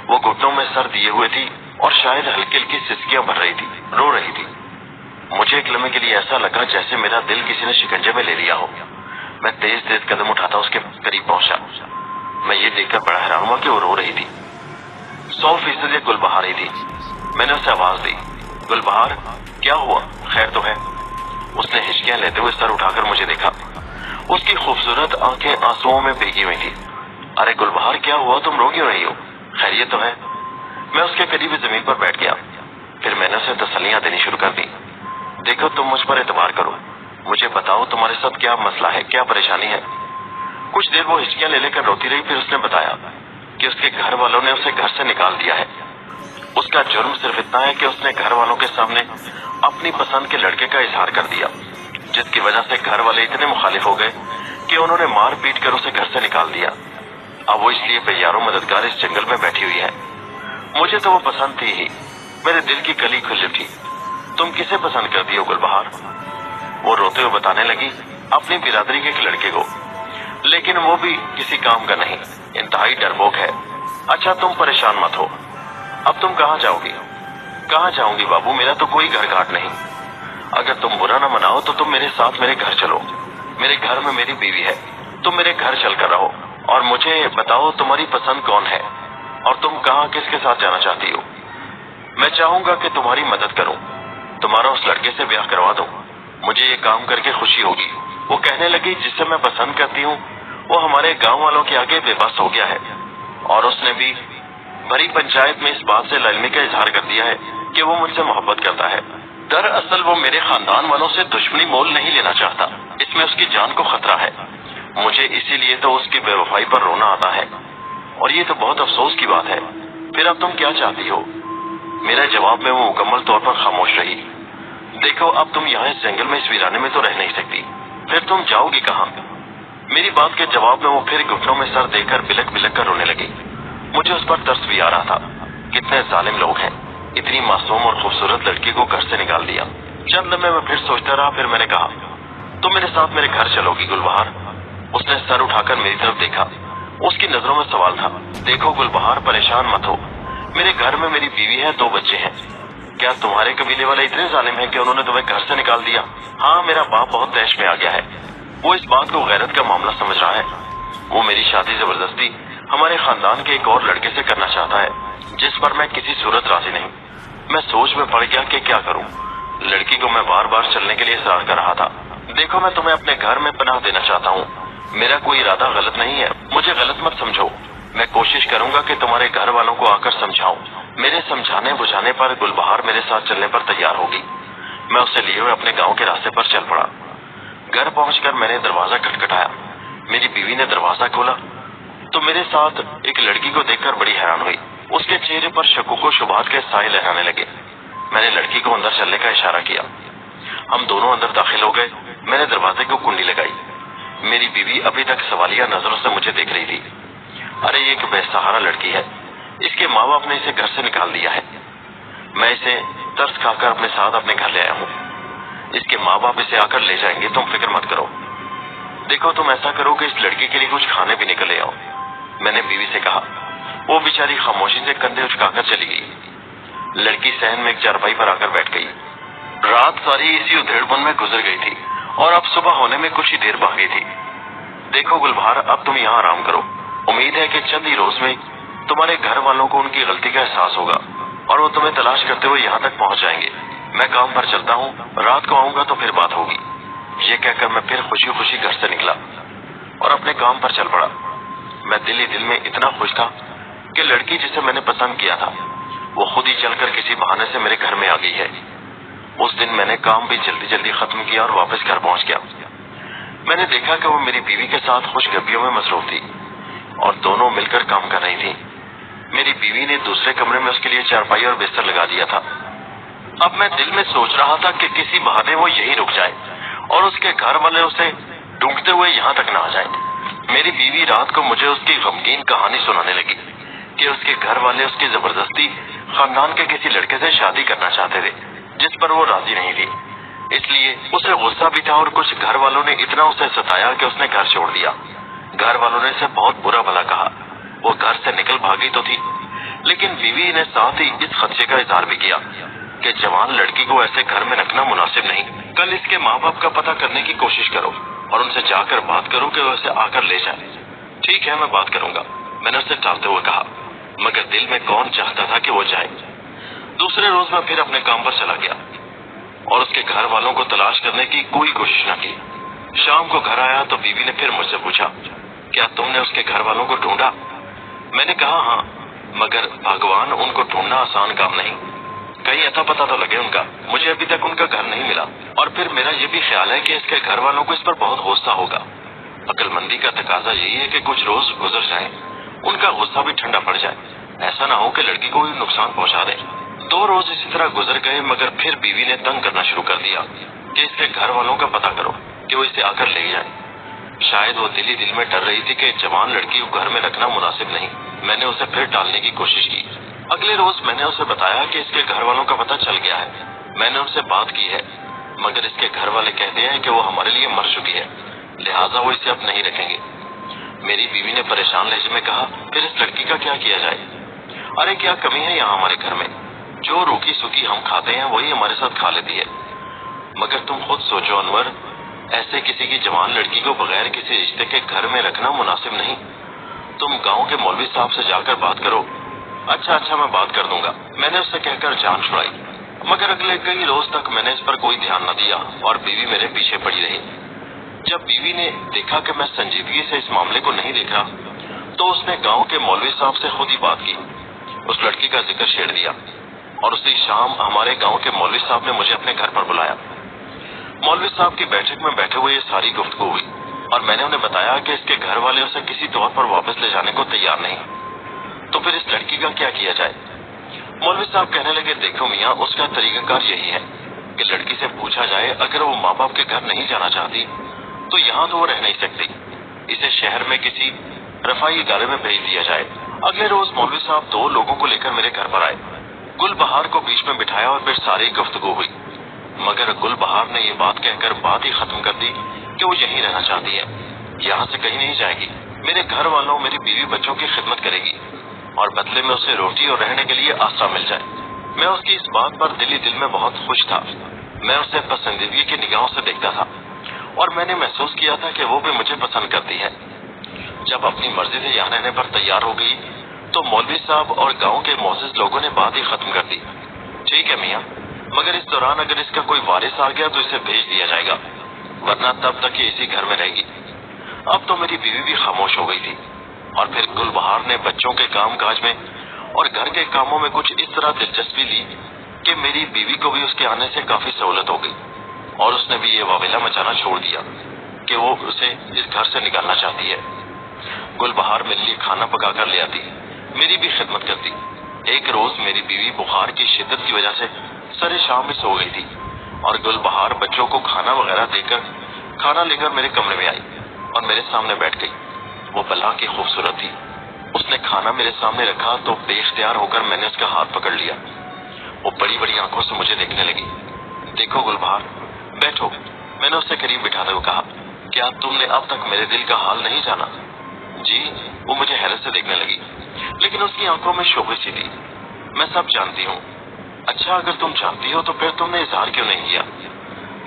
वो घुटनों में सर दिए हुए थी और शायद हल्की हल्की सिसकियां भर रही थी, रो रही थी। मुझे एक लम्हे के लिए ऐसा लगा जैसे मेरा दिल किसी ने शिकंजे में ले लिया हो। मैं तेज तेज कदम उठाता उसके करीब पहुंचा। मैं ये देखकर बड़ा हैरान हुआ कि वो रो रही थी, 100% ये गुलबहार ही थी। मैंने उसे आवाज दी, गुलबहार क्या हुआ, खैर तो है? उसने हिचकियां लेते हुए सर उठाकर मुझे देखा। उसकी खूबसूरत आंखें आंसुओं में भीगी हुई थी। अरे गुलबहार क्या हुआ, तुम रो क्यों रही हो, खैरियत तो है? मैं उसके करीब जमीन पर बैठ गया। फिर मैंने उसे तसल्लियां देनी शुरू कर दी। देखो तुम मुझ पर एतबार करो, मुझे बताओ तुम्हारे साथ क्या मसला है, क्या परेशानी है? कुछ देर वो हिचकियां ले लेकर रोती रही। फिर उसने बताया कि उसके घर वालों ने उसे घर से निकाल दिया है। उसका जुर्म सिर्फ इतना है कि उसने घर वालों के सामने अपनी पसंद के लड़के का इजहार कर दिया, जिसकी वजह से घर वाले इतने मुखालिफ हो गए कि उन्होंने मार पीट कर उसे घर से निकाल दिया। अब वो इसलिए बेयारो मददगार इस जंगल में बैठी हुई है। मुझे तो वो पसंद थी ही, मेरे दिल की कली खुली थी। तुम किसे पसंद करती हो गुलबहार? वो रोते हुए बताने लगी, अपनी बिरादरी के एक लड़के को, लेकिन वो भी किसी काम का नहीं, इंतहाई डरपोक है। अच्छा तुम परेशान मत हो, अब तुम कहाँ जाओगी? कहाँ जाऊंगी बाबू, मेरा तो कोई घर घाट नहीं। अगर तुम बुरा ना मनाओ तो तुम मेरे साथ मेरे घर चलो। मेरे घर में मेरी बीवी है, तुम मेरे घर चल कर रहो और मुझे बताओ तुम्हारी पसंद कौन है और तुम कहाँ किसके साथ जाना चाहती हो। मैं चाहूंगा कि तुम्हारी मदद करूं, तुम्हारा उस लड़के से ब्याह करवा दूं। मुझे ये काम करके खुशी होगी। वो कहने लगी, जिसे मैं पसंद करती हूँ वो हमारे गांव वालों के आगे बेबस हो गया है और उसने भी भरी पंचायत में इस बात से लालिमी का इजहार कर दिया है कि वो मुझसे मोहब्बत करता है। दरअसल वो मेरे खानदान वालों से दुश्मनी मोल नहीं लेना चाहता, इसमें उसकी जान को खतरा है। मुझे इसीलिए तो उसकी बेवफाई पर रोना आता है और ये तो बहुत अफसोस की बात है। फिर अब तुम क्या चाहती हो? मेरे जवाब में वो मुकम्मल तौर पर खामोश रही। देखो अब तुम यहाँ इस जंगल में इस वीराने में तो रह नहीं सकती, फिर तुम जाओगी कहाँ? मेरी बात के जवाब में वो फिर घुटनों में सर देकर बिलक बिलक कर रोने लगी। मुझे उस पर तरस भी आ रहा था, कितने जालिम लोग हैं, इतनी मासूम और खूबसूरत लड़की को घर से निकाल दिया। चंद लम्हे में फिर सोचता रहा। फिर मैंने कहा, तुम मेरे साथ मेरे घर चलोगी गुलबहार? उसने सर उठाकर मेरी तरफ देखा, उसकी नजरों में सवाल था। देखो गुलबहार परेशान मत हो, मेरे घर में मेरी बीवी है, 2 बच्चे हैं। क्या तुम्हारे कबीले वाले इतने जालिम हैं कि उन्होंने तुम्हें घर से निकाल दिया? हाँ, मेरा बाप बहुत तैश में आ गया है, वो इस बात को गैरत का मामला समझ रहा है। वो मेरी शादी जबरदस्ती हमारे खानदान के एक और लड़के से करना चाहता है, जिस पर मैं किसी सूरत राजी नहीं। मैं सोच में पड़ गया कि क्या करूं। लड़की को मैं बार बार चलने के लिए इजहार कर रहा था। देखो मैं तुम्हें अपने घर में पनाह देना चाहता हूँ, मेरा कोई इरादा गलत नहीं है, मुझे गलत मत समझो। मैं कोशिश करूंगा कि तुम्हारे घर वालों को आकर समझाऊं। मेरे समझाने बुझाने पर गुलबहार मेरे साथ चलने पर तैयार होगी। मैं उसे लिए हुए अपने गांव के रास्ते पर चल पड़ा। घर पहुंचकर मैंने दरवाजा खटखटाया। मेरी बीवी ने दरवाजा खोला तो मेरे साथ एक लड़की को देखकर बड़ी हैरान हुई। उसके चेहरे पर शकुक व शुबहात के साए लहराने लगे। मैंने लड़की को अंदर चलने का इशारा किया। हम दोनों अंदर दाखिल हो गए। मैंने दरवाजे को कुंडी लगाई। मेरी बीवी अभी तक सवालिया नजरों से मुझे देख रही थी। अरे ये एक बेसहारा लड़की है, इसके माँ बाप ने इसे घर से निकाल दिया है। मैं इसे तरस खाकर अपने साथ अपने घर ले आया हूँ। इसके माँ बाप इसे आकर ले जाएंगे, तुम फिक्र मत करो। देखो तुम ऐसा करो कि इस लड़की के लिए कुछ खाने पीने को ले आओ, मैंने बीवी से कहा। वो बेचारी खामोशी से कंधे उचकाकर चली गई। लड़की सहन में एक चारपाई पर आकर बैठ गई। रात सारी इसी उधेड़पन में गुजर गई थी और अब सुबह होने में कुछ ही देर बाकी थी। देखो गुलबहार, अब तुम यहाँ आराम करो। उम्मीद है कि चंद ही रोज में तुम्हारे घर वालों को उनकी गलती का एहसास होगा और वो तुम्हें तलाश करते हुए यहाँ तक पहुँच जाएंगे। मैं काम पर चलता हूँ, रात को आऊंगा तो फिर बात होगी। ये कहकर मैं फिर खुशी खुशी घर से निकला और अपने काम पर चल पड़ा। मैं दिल ही दिल में इतना खुश था कि लड़की जिसे मैंने पसंद किया था वो खुद ही चलकर किसी बहाने से मेरे घर में आ गई है। उस दिन मैंने काम भी जल्दी जल्दी खत्म किया और वापस घर पहुंच गया। मैंने देखा कि वो मेरी बीवी के साथ खुशगपियों में मसरूफ थी और दोनों मिलकर काम कर रही थी। मेरी बीवी ने दूसरे कमरे में उसके लिए चारपाई और बिस्तर लगा दिया था। अब मैं दिल में सोच रहा था कि किसी बहाने वो यहीं रुक जाए और उसके घर वाले उसे ढूंढते हुए यहाँ तक न आ जाए। मेरी बीवी रात को मुझे उसकी गमगीन कहानी सुनाने लगी कि उसके घर वाले उसकी जबरदस्ती खानदान के किसी लड़के से शादी करना चाहते थे, जिस पर वो राजी नहीं थी। इसलिए उसे गुस्सा भी था और कुछ घर वालों ने इतना उसे सताया कि उसने घर छोड़ दिया। घर वालों ने इसे बहुत बुरा भला कहा। वो घर से निकल भागी तो थी, लेकिन बीवी ने साथ ही इस खदशे का इजहार भी किया कि जवान लड़की को ऐसे घर में रखना मुनासिब नहीं। कल इसके माँ बाप का पता करने की कोशिश करो और उनसे जाकर बात करो कि वो इसे आकर ले जाए। ठीक है, मैं बात करूंगा, मैंने उसे टालते हुए कहा, मगर दिल में कौन चाहता था कि वो जाए। दूसरे रोज मैं फिर अपने काम पर चला गया और उसके घर वालों को तलाश करने की कोई कोशिश न की। शाम को घर आया तो बीवी ने फिर मुझसे पूछा, क्या तुमने उसके घर वालों को ढूंढा? मैंने कहा हाँ, मगर भगवान, उनको ढूंढना आसान काम नहीं। कहीं अता पता तो लगे उनका। मुझे अभी तक उनका घर नहीं मिला और फिर मेरा ये भी ख्याल है कि इसके घर वालों को इस पर बहुत गुस्सा होगा। अक्लमंदी का तकाजा यही है कि कुछ रोज गुजर जाएं, उनका गुस्सा भी ठंडा पड़ जाए, ऐसा ना हो कि लड़की को भी नुकसान पहुंचा दे। 2 रोज इसी तरह गुजर गए, मगर फिर बीवी ने तंग करना शुरू कर दिया कि इसके घर वालों का पता करो कि वो इसे आकर ले जाए। शायद वो दिल ही दिल में डर रही थी कि जवान लड़की को घर में रखना मुनासिब नहीं। मैंने उसे फिर टालने की कोशिश की। अगले रोज मैंने उसे बताया कि इसके घर वालों का पता चल गया है। मैंने उनसे बात की है, मगर इसके घर वाले कहते हैं कि वो हमारे लिए मर चुकी है, लिहाजा वो इसे अब नहीं रखेंगे। मेरी बीवी ने परेशान लहजे में कहा, फिर इस लड़की का क्या किया जाए? अरे क्या कमी है यहाँ हमारे घर में? जो रूखी सूखी हम खाते हैं वही हमारे साथ खा लेती है। मगर तुम खुद सोचो अनवर, ऐसे किसी की जवान लड़की को बगैर किसी रिश्ते के घर में रखना मुनासिब नहीं। तुम गांव के मौलवी साहब से जाकर बात करो। अच्छा, मैं बात कर दूंगा, मैंने उससे कहकर जान छुड़ाई। मगर अगले कई रोज तक मैंने इस पर कोई ध्यान न दिया और बीवी मेरे पीछे पड़ी रही। जब बीवी ने देखा कि मैं संजीदगी से इस मामले को नहीं देख रहा, तो उसने गांव के मौलवी साहब से खुद ही बात की, उस लड़की का जिक्र छेड़ दिया और उसी शाम हमारे गांव के मौलवी साहब ने मुझे अपने घर पर बुलाया। मौलवी साहब की बैठक में बैठे हुए ये सारी गुफ्तगू हुई और मैंने उन्हें बताया कि इसके घर वाले उसे किसी तौर पर वापस ले जाने को तैयार नहीं, तो फिर इस लड़की का क्या किया जाए? मौलवी साहब कहने लगे, देखो मियाँ, उसका तरीकाकार यही है कि लड़की से पूछा जाए, अगर वो माँ बाप के घर नहीं जाना चाहती तो यहाँ तो वो रह नहीं सकती, इसे शहर में किसी रफाई इदारे में भेज दिया जाए। अगले रोज मौलवी साहब 2 लोगों को लेकर मेरे घर पर आए। गुलबहार को बीच में बिठाया और फिर सारी गुफ्तगू हुई, मगर गुलबहार ने ये बात कहकर बात ही खत्म कर दी कि वो यहीं रहना चाहती है, यहाँ से कहीं नहीं जाएगी। मेरे घर वालों, मेरी बीवी बच्चों की खिदमत करेगी और बदले में उसे रोटी और रहने के लिए आसरा मिल जाए। मैं उसकी इस बात पर दिल ही दिल में बहुत खुश था। मैं उसे पसंदीदगी की निगाहों से देखता था और मैंने महसूस किया था कि वो भी मुझे पसंद करती है। जब अपनी मर्जी से यहाँ रहने पर तैयार हो गई तो मौलवी साहब और गांव के मोअज़्ज़िज़ लोगों ने बात ही खत्म कर दी। ठीक है मियाँ, मगर इस दौरान अगर इसका कोई वारिस आ गया तो इसे भेज दिया जाएगा, वरना तब तक ये इसी घर में रहेगी। अब तो मेरी बीवी भी खामोश हो गई थी और फिर गुलबहार ने बच्चों के काम काज में और घर के कामों में कुछ इस तरह दिलचस्पी ली कि मेरी बीवी को भी उसके आने से काफी सहूलत हो गई और उसने भी ये वावेला मचाना छोड़ दिया कि वो उसे इस घर से निकालना चाहती है। गुलबहार मेरे लिए खाना पका कर ले आती, मेरी भी खिदमत करती। एक रोज मेरी बीवी बुखार की शिद्दत की वजह से सरे शाम में सो गई थी और गुलबहार बच्चों को खाना वगैरह देकर खाना लेकर मेरे कमरे में आई और मेरे सामने बैठ गई। वो बला की खूबसूरत थी। उसने खाना मेरे सामने रखा तो बेख्तियार होकर मैंने उसका हाथ पकड़ लिया। वो बड़ी बड़ी आंखों से मुझे देखने लगी। देखो गुलबहार, बैठो, मैंने उससे करीब बिठाते हुए कहा, क्या तुमने अब तक मेरे दिल का हाल नहीं जाना? जी। वो मुझे हैरत से देखने लगी, लेकिन उसकी आंखों में शोभे सी थी। मैं सब जानती हूँ। अच्छा, अगर तुम जानती हो तो फिर तुमने इजहार क्यों नहीं किया?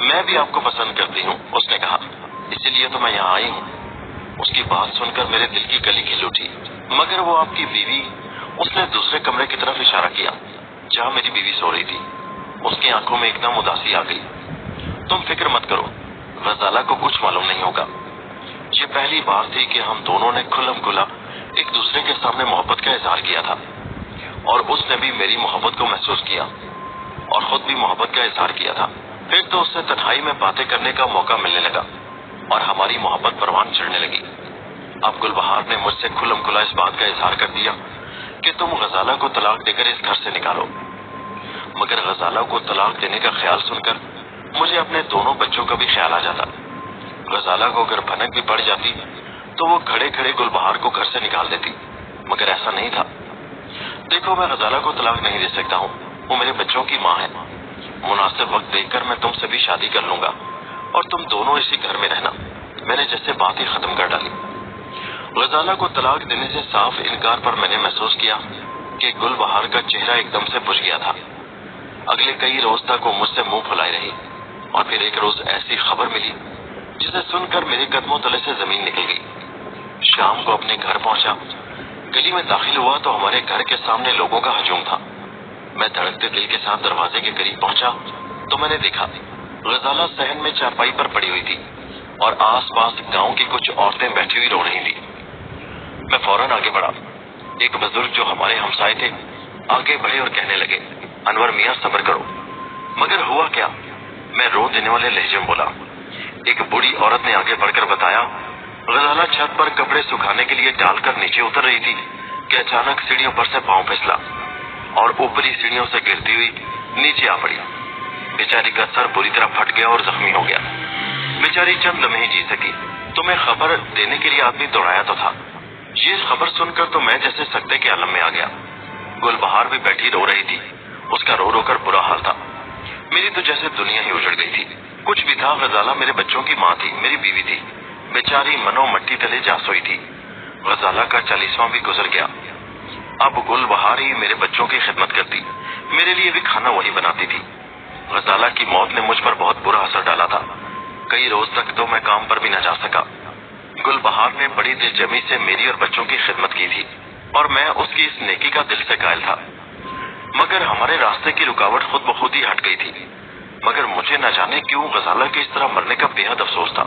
मैं भी आपको पसंद करती हूँ, उसने कहा, इसीलिए तो मैं यहाँ आई हूँ। उसकी बात सुनकर मेरे दिल की कली खिल उठी। मगर वो आपकी बीवी, उसने दूसरे कमरे की तरफ इशारा किया जहाँ मेरी बीवी सो रही थी। उसकी आंखों में एकदम उदासी आ गई। तुम फिक्र मत करो, गजाला को कुछ मालूम नहीं होगा। ये पहली बार थी कि हम दोनों ने खुल्लम खुला एक दूसरे के सामने मोहब्बत का इजहार किया था और उसने भी मेरी मोहब्बत को महसूस किया और खुद भी मोहब्बत का इजहार किया था। फिर तो उससे तन्हाई में बातें करने का मौका मिलने लगा और हमारी मोहब्बत परवान चढ़ने लगी। अब गुलबहार ने मुझसे खुल्लम खुला इस बात का इजहार कर दिया कि तुम गजाला को तलाक देकर इस घर से निकालो। मगर गजाला को तलाक देने का ख्याल सुनकर मुझे अपने दोनों बच्चों का भी ख्याल आ जाता। गजाला को अगर भनक भी पड़ जाती तो वो खड़े खड़े गुलबहार को घर से निकाल देती, मगर ऐसा नहीं था। देखो, मैं गजाला को तलाक नहीं दे सकता हूँ, वो मेरे बच्चों की माँ है। मुनासिब वक्त देखकर मैं तुमसे भी शादी कर लूंगा और तुम दोनों इसी घर में रहना। मैंने जैसे बात ही खत्म कर डाली। غزالہ کو طلاق دینے سے صاف انکار پر میں نے محسوس کیا کہ گل بہار کا چہرہ ایک دم سے بجھ گیا تھا۔ اگلے کئی روز تک وہ مجھ سے منہ پھلائے رہی اور پھر ایک روز ایسی خبر ملی جسے سن کر میرے قدموں تلے سے زمین نکل گئی۔ شام کو اپنے گھر پہنچا، گلی میں داخل ہوا تو ہمارے گھر کے سامنے لوگوں کا ہجوم تھا۔ میں دھڑکتے دل کے ساتھ دروازے کے قریب پہنچا تو میں نے دیکھا غزالہ صحن میں چارپائی پر پڑی ہوئی تھی اور آس پاس گاؤں کی کچھ عورتیں بیٹھی ہوئی رو رہی تھی۔ میں فوراً آگے بڑھا۔ ایک بزرگ جو ہمارے ہمسائے تھے آگے بڑھے اور کہنے لگے، انور میاں صبر کرو۔ مگر ہوا کیا؟ میں رو دینے والے لہجے میں بولا۔ ایک بوڑھی عورت نے آگے بڑھ کر بتایا، غزالہ چھت پر کپڑے سکھانے کے لیے ڈال کر نیچے اتر رہی تھی کہ اچانک سیڑھیوں پر سے پاؤں پھسلا اور اوپری سیڑھیوں سے گرتی ہوئی نیچے آ پڑی۔ بیچاری کا سر بری طرح پھٹ گیا اور زخمی ہو گیا۔ بیچاری چند لمحے جی سکی تو میں خبر دینے کے لیے آدمی دوڑایا تو تھا۔ یہ خبر سن کر تو میں جیسے سکتے کے عالم میں آ گیا۔ گل بہار بھی بیٹھی رو رہی تھی، اس کا رو رو کر برا حال تھا۔ میری تو جیسے دنیا ہی اجڑ گئی تھی۔ کچھ بھی تھا، غزالہ میرے بچوں کی ماں تھی، میری بیوی تھی، بیچاری منو مٹی تلے جا سوئی تھی۔ غزالہ کا 40واں بھی گزر گیا۔ اب گل بہار ہی میرے بچوں کی خدمت کرتی، میرے لیے بھی کھانا وہی بناتی تھی۔ غزالہ کی موت نے مجھ پر بہت برا اثر ڈالا تھا۔ کئی روز تک تو میں کام پر بھی نہ جا سکا۔ گل بہار نے بڑی دل جمی سے میری اور بچوں کی خدمت کی تھی اور میں اس کی اس نیکی کا دل سے قائل تھا۔ مگر ہمارے راستے کی رکاوٹ خود بخود ہی ہٹ گئی تھی۔ مگر مجھے نہ جانے کیوں غزالہ کے اس طرح مرنے کا بے حد افسوس تھا۔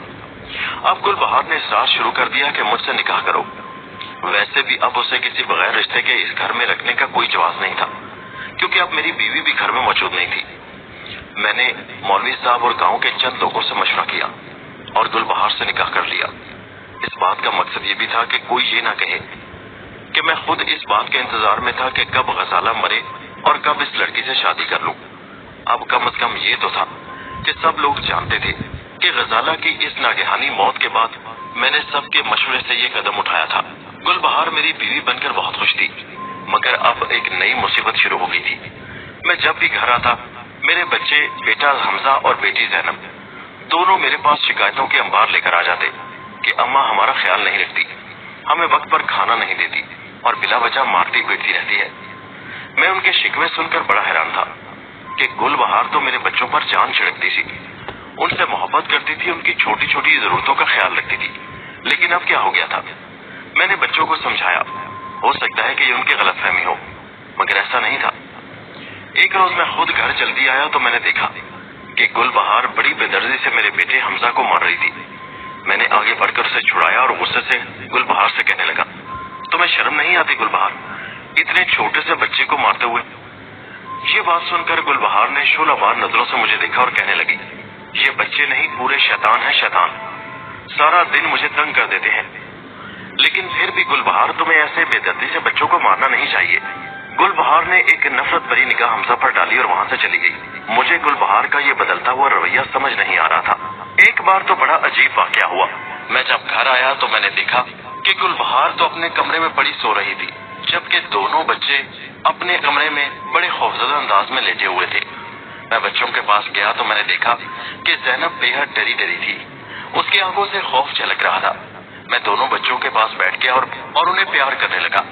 اب گل بہار نے اصرار شروع کر دیا کہ مجھ سے نکاح کرو۔ ویسے بھی اب اسے کسی بغیر رشتے کے اس گھر میں رکھنے کا کوئی جواز نہیں تھا، کیونکہ اب میری بیوی بھی گھر میں موجود نہیں تھی۔ میں نے مولوی صاحب اور گاؤں کے چند لوگوں سے مشورہ کیا اور گل بہار سے نکاح کر لیا۔ اس بات کا مقصد یہ بھی تھا کہ کوئی یہ نہ کہے کہ میں خود اس بات کے انتظار میں تھا کہ کب غزالہ مرے اور کب اس لڑکی سے شادی کر لوں۔ اب کم از کم یہ تو تھا کہ سب لوگ جانتے تھے کہ غزالہ کی اس ناگہانی موت کے بعد میں نے سب کے مشورے سے یہ قدم اٹھایا تھا۔ گل بہار میری بیوی بن کر بہت خوش تھی، مگر اب ایک نئی مصیبت شروع ہو گئی تھی۔ میں جب بھی گھر آتا، میرے بچے بیٹا حمزہ اور بیٹی زینب دونوں میرے پاس شکایتوں کے انبار لے کر آ جاتے کہ اماں ہمارا خیال نہیں رکھتی، ہمیں وقت پر کھانا نہیں دیتی اور بلا وجہ مارتی پیٹتی رہتی ہے۔ میں ان کے شکوے سن کر بڑا حیران تھا کہ گل بہار تو میرے بچوں پر جان چھڑکتی تھی، ان سے محبت کرتی تھی، ان کی چھوٹی چھوٹی ضرورتوں کا خیال رکھتی تھی، لیکن اب کیا ہو گیا تھا؟ میں نے بچوں کو سمجھایا، ہو سکتا ہے کہ یہ ان کی غلط فہمی ہو، مگر ایسا نہیں تھا۔ ایک روز میں خود گھر جلدی آیا تو میں نے دیکھا کہ گل بہار بڑی بے دردی سے میرے بیٹے حمزہ کو مار رہی تھی۔ میں نے آگے بڑھ کر اسے چھڑایا اور غصے سے گل بہار سے کہنے لگا، تمہیں شرم نہیں آتی گل بہار، اتنے چھوٹے سے بچے کو مارتے ہوئے؟ یہ بات سن کر گل بہار نے شعلہ وار نظروں سے مجھے دیکھا اور کہنے لگی، یہ بچے نہیں، پورے شیطان ہیں، شیطان سارا دن مجھے تنگ کر دیتے ہیں۔ لیکن پھر بھی گل بہار، تمہیں ایسے بے دردی سے بچوں کو مارنا نہیں چاہیے۔ گل بہار نے ایک نفرت بھری نگاہ حمزہ پر ڈالی اور وہاں سے چلی گئی۔ مجھے گل بہار کا یہ بدلتا ہوا رویہ سمجھ نہیں آ رہا تھا۔ ایک بار تو بڑا عجیب واقعہ ہوا۔ میں جب گھر آیا تو میں نے دیکھا کہ گل بہار تو اپنے کمرے میں پڑی سو رہی تھی، جبکہ دونوں بچے اپنے کمرے میں بڑے خوفزدہ انداز میں لیٹے ہوئے تھے۔ میں بچوں کے پاس گیا تو میں نے دیکھا کہ زینب بے حد ڈری ڈری تھی، اس کی آنکھوں سے خوف جھلک رہا تھا۔ میں دونوں بچوں کے پاس بیٹھ گیا اور انہیں پیار کرنے لگا۔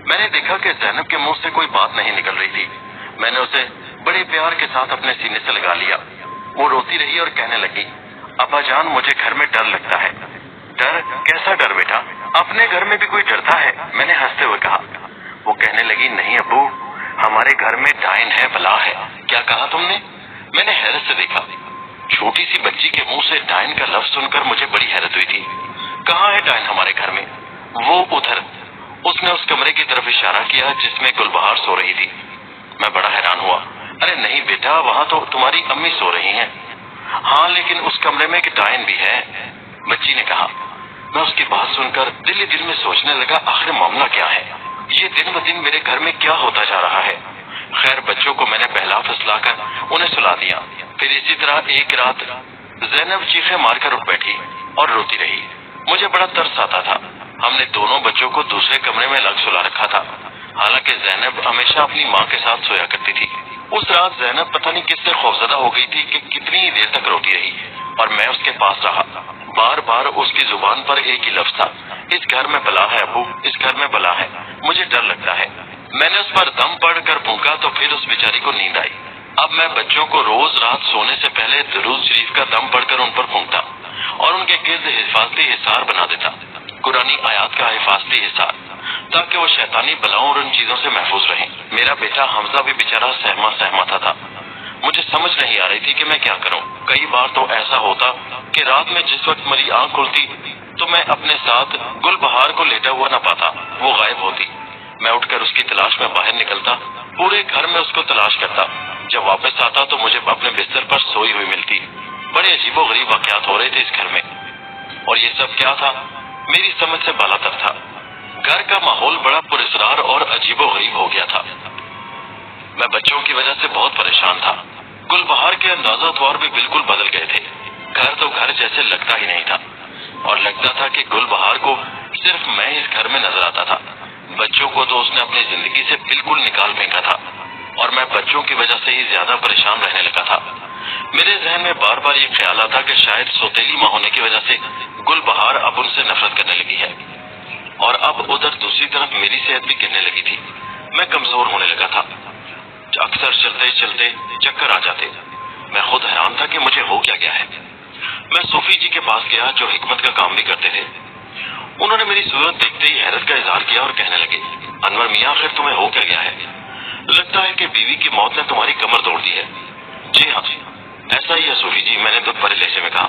میں نے دیکھا کہ زینب کے منہ سے کوئی بات نہیں نکل رہی تھی۔ میں نے اسے بڑے پیار کے ساتھ اپنے سینے سے لگا لیا۔ وہ روتی رہی اور کہنے لگی، ابا جان مجھے گھر میں ڈر لگتا ہے۔ ڈر؟ کیسا ڈر بیٹا؟ اپنے گھر میں بھی کوئی ڈرتا ہے؟ میں نے ہنستے ہوئے کہا۔ وہ کہنے لگی، نہیں ابو، ہمارے گھر میں ڈائن ہے، بلا ہے۔ کیا کہا تم نے؟ میں نے حیرت سے دیکھا۔ چھوٹی سی بچی کے منہ سے ڈائن کا لفظ سن کر مجھے بڑی حیرت ہوئی تھی۔ کہاں ہے ڈائن ہمارے گھر میں؟ وہ ادھر۔ اس نے اس کمرے کی طرف اشارہ کیا جس میں گل بہار سو رہی تھی۔ میں بڑا حیران ہوا۔ ارے نہیں بیٹا، وہاں تو تمہاری امی سو رہی ہیں۔ ہاں لیکن اس کمرے میں ایک ڈائن بھی ہے، بچی نے کہا۔ میں اس کی بات سن کر دل ہی دل میں سوچنے لگا، آخر معاملہ کیا ہے؟ یہ دن ب دن میرے گھر میں کیا ہوتا جا رہا ہے؟ خیر بچوں کو میں نے پہلا پھسلا کر انہیں سلا دیا۔ پھر اسی طرح ایک رات زینب چیخیں مار کر اٹھ بیٹھی اور روتی رہی۔ مجھے بڑا ترس آتا تھا۔ ہم نے دونوں بچوں کو دوسرے کمرے میں الگ سلا رکھا تھا، حالانکہ زینب ہمیشہ اپنی ماں کے ساتھ سویا کرتی تھی۔ اس رات زینب پتہ نہیں کس سے خوفزدہ ہو گئی تھی کہ کتنی دیر تک روتی رہی और मैं उसके पास रहा। बार बार उसकी जुबान पर एक ही लफ्ज था, इस घर में बला है अबू, इस घर में बला है, मुझे डर लगता है। मैंने उस पर दम पड़कर फूंका तो फिर उस बेचारी को नींद आई। अब मैं बच्चों को रोज रात सोने से पहले दुरूद शरीफ का दम पढ़कर उन पर फूंकता और उनके गिर्द हिफाजती हिसार बना देता, कुरानी आयात का हिफाजती हिसार, ताकि वो शैतानी बलाओं और उन चीजों से महफूज रहे। मेरा बेटा हमजा भी बेचारा सहमा था। मुझे समझ नहीं आ रही थी कि मैं क्या करूं। कई बार तो ऐसा होता कि रात में जिस वक्त मेरी आंख खुलती तो मैं अपने साथ गुलबहार को लेटा हुआ न पाता, वो गायब होती। मैं उठकर उसकी तलाश में बाहर निकलता, पूरे घर में उसको तलाश करता। जब वापस आता तो मुझे अपने बिस्तर पर सोई हुई मिलती। बड़े अजीबो गरीब वाकयात हो रहे थे इस घर में, और ये सब क्या था, मेरी समझ से बालातर था। घर का माहौल बड़ा पुरस्कार और अजीबो गरीब हो गया था। मैं बच्चों की वजह से बहुत परेशान था। गुलबहार के अंदाजा तौर भी बिल्कुल बदल गए थे। घर तो घर जैसे लगता ही नहीं था, और लगता था कि गुलबहार को सिर्फ मैं इस घर में नजर आता था। बच्चों को तो उसने अपनी जिंदगी से बिल्कुल निकाल फेंका था, और मैं बच्चों की वजह से ही ज्यादा परेशान रहने लगा था। मेरे जहन में बार बार ये ख्याल आता कि शायद सौतेली माँ होने की वजह से गुलबहार अब उनसे नफरत करने लगी है, और अब उधर दूसरी तरफ मेरी सेहत भी गिरने लगी थी। मैं कमजोर होने लगा था। अक्सर चलते चलते चक्कर आ जाते। मैं खुद हैरान था कि मुझे हो क्या गया है। मैं सूफी जी के पास गया जो हिकमत का काम भी करते थे। उन्होंने मेरी सूरत देखते ही हैरत का इजहार किया और कहने लगे, अनवर मियाँ, आखिर तुम्हें हो क्या गया है? लगता है कि बीवी की मौत ने तुम्हारी कमर तोड़ दी है। जी हाँ, ऐसा ही है सूफी जी, मैंने दुख भरे लहजे में कहा।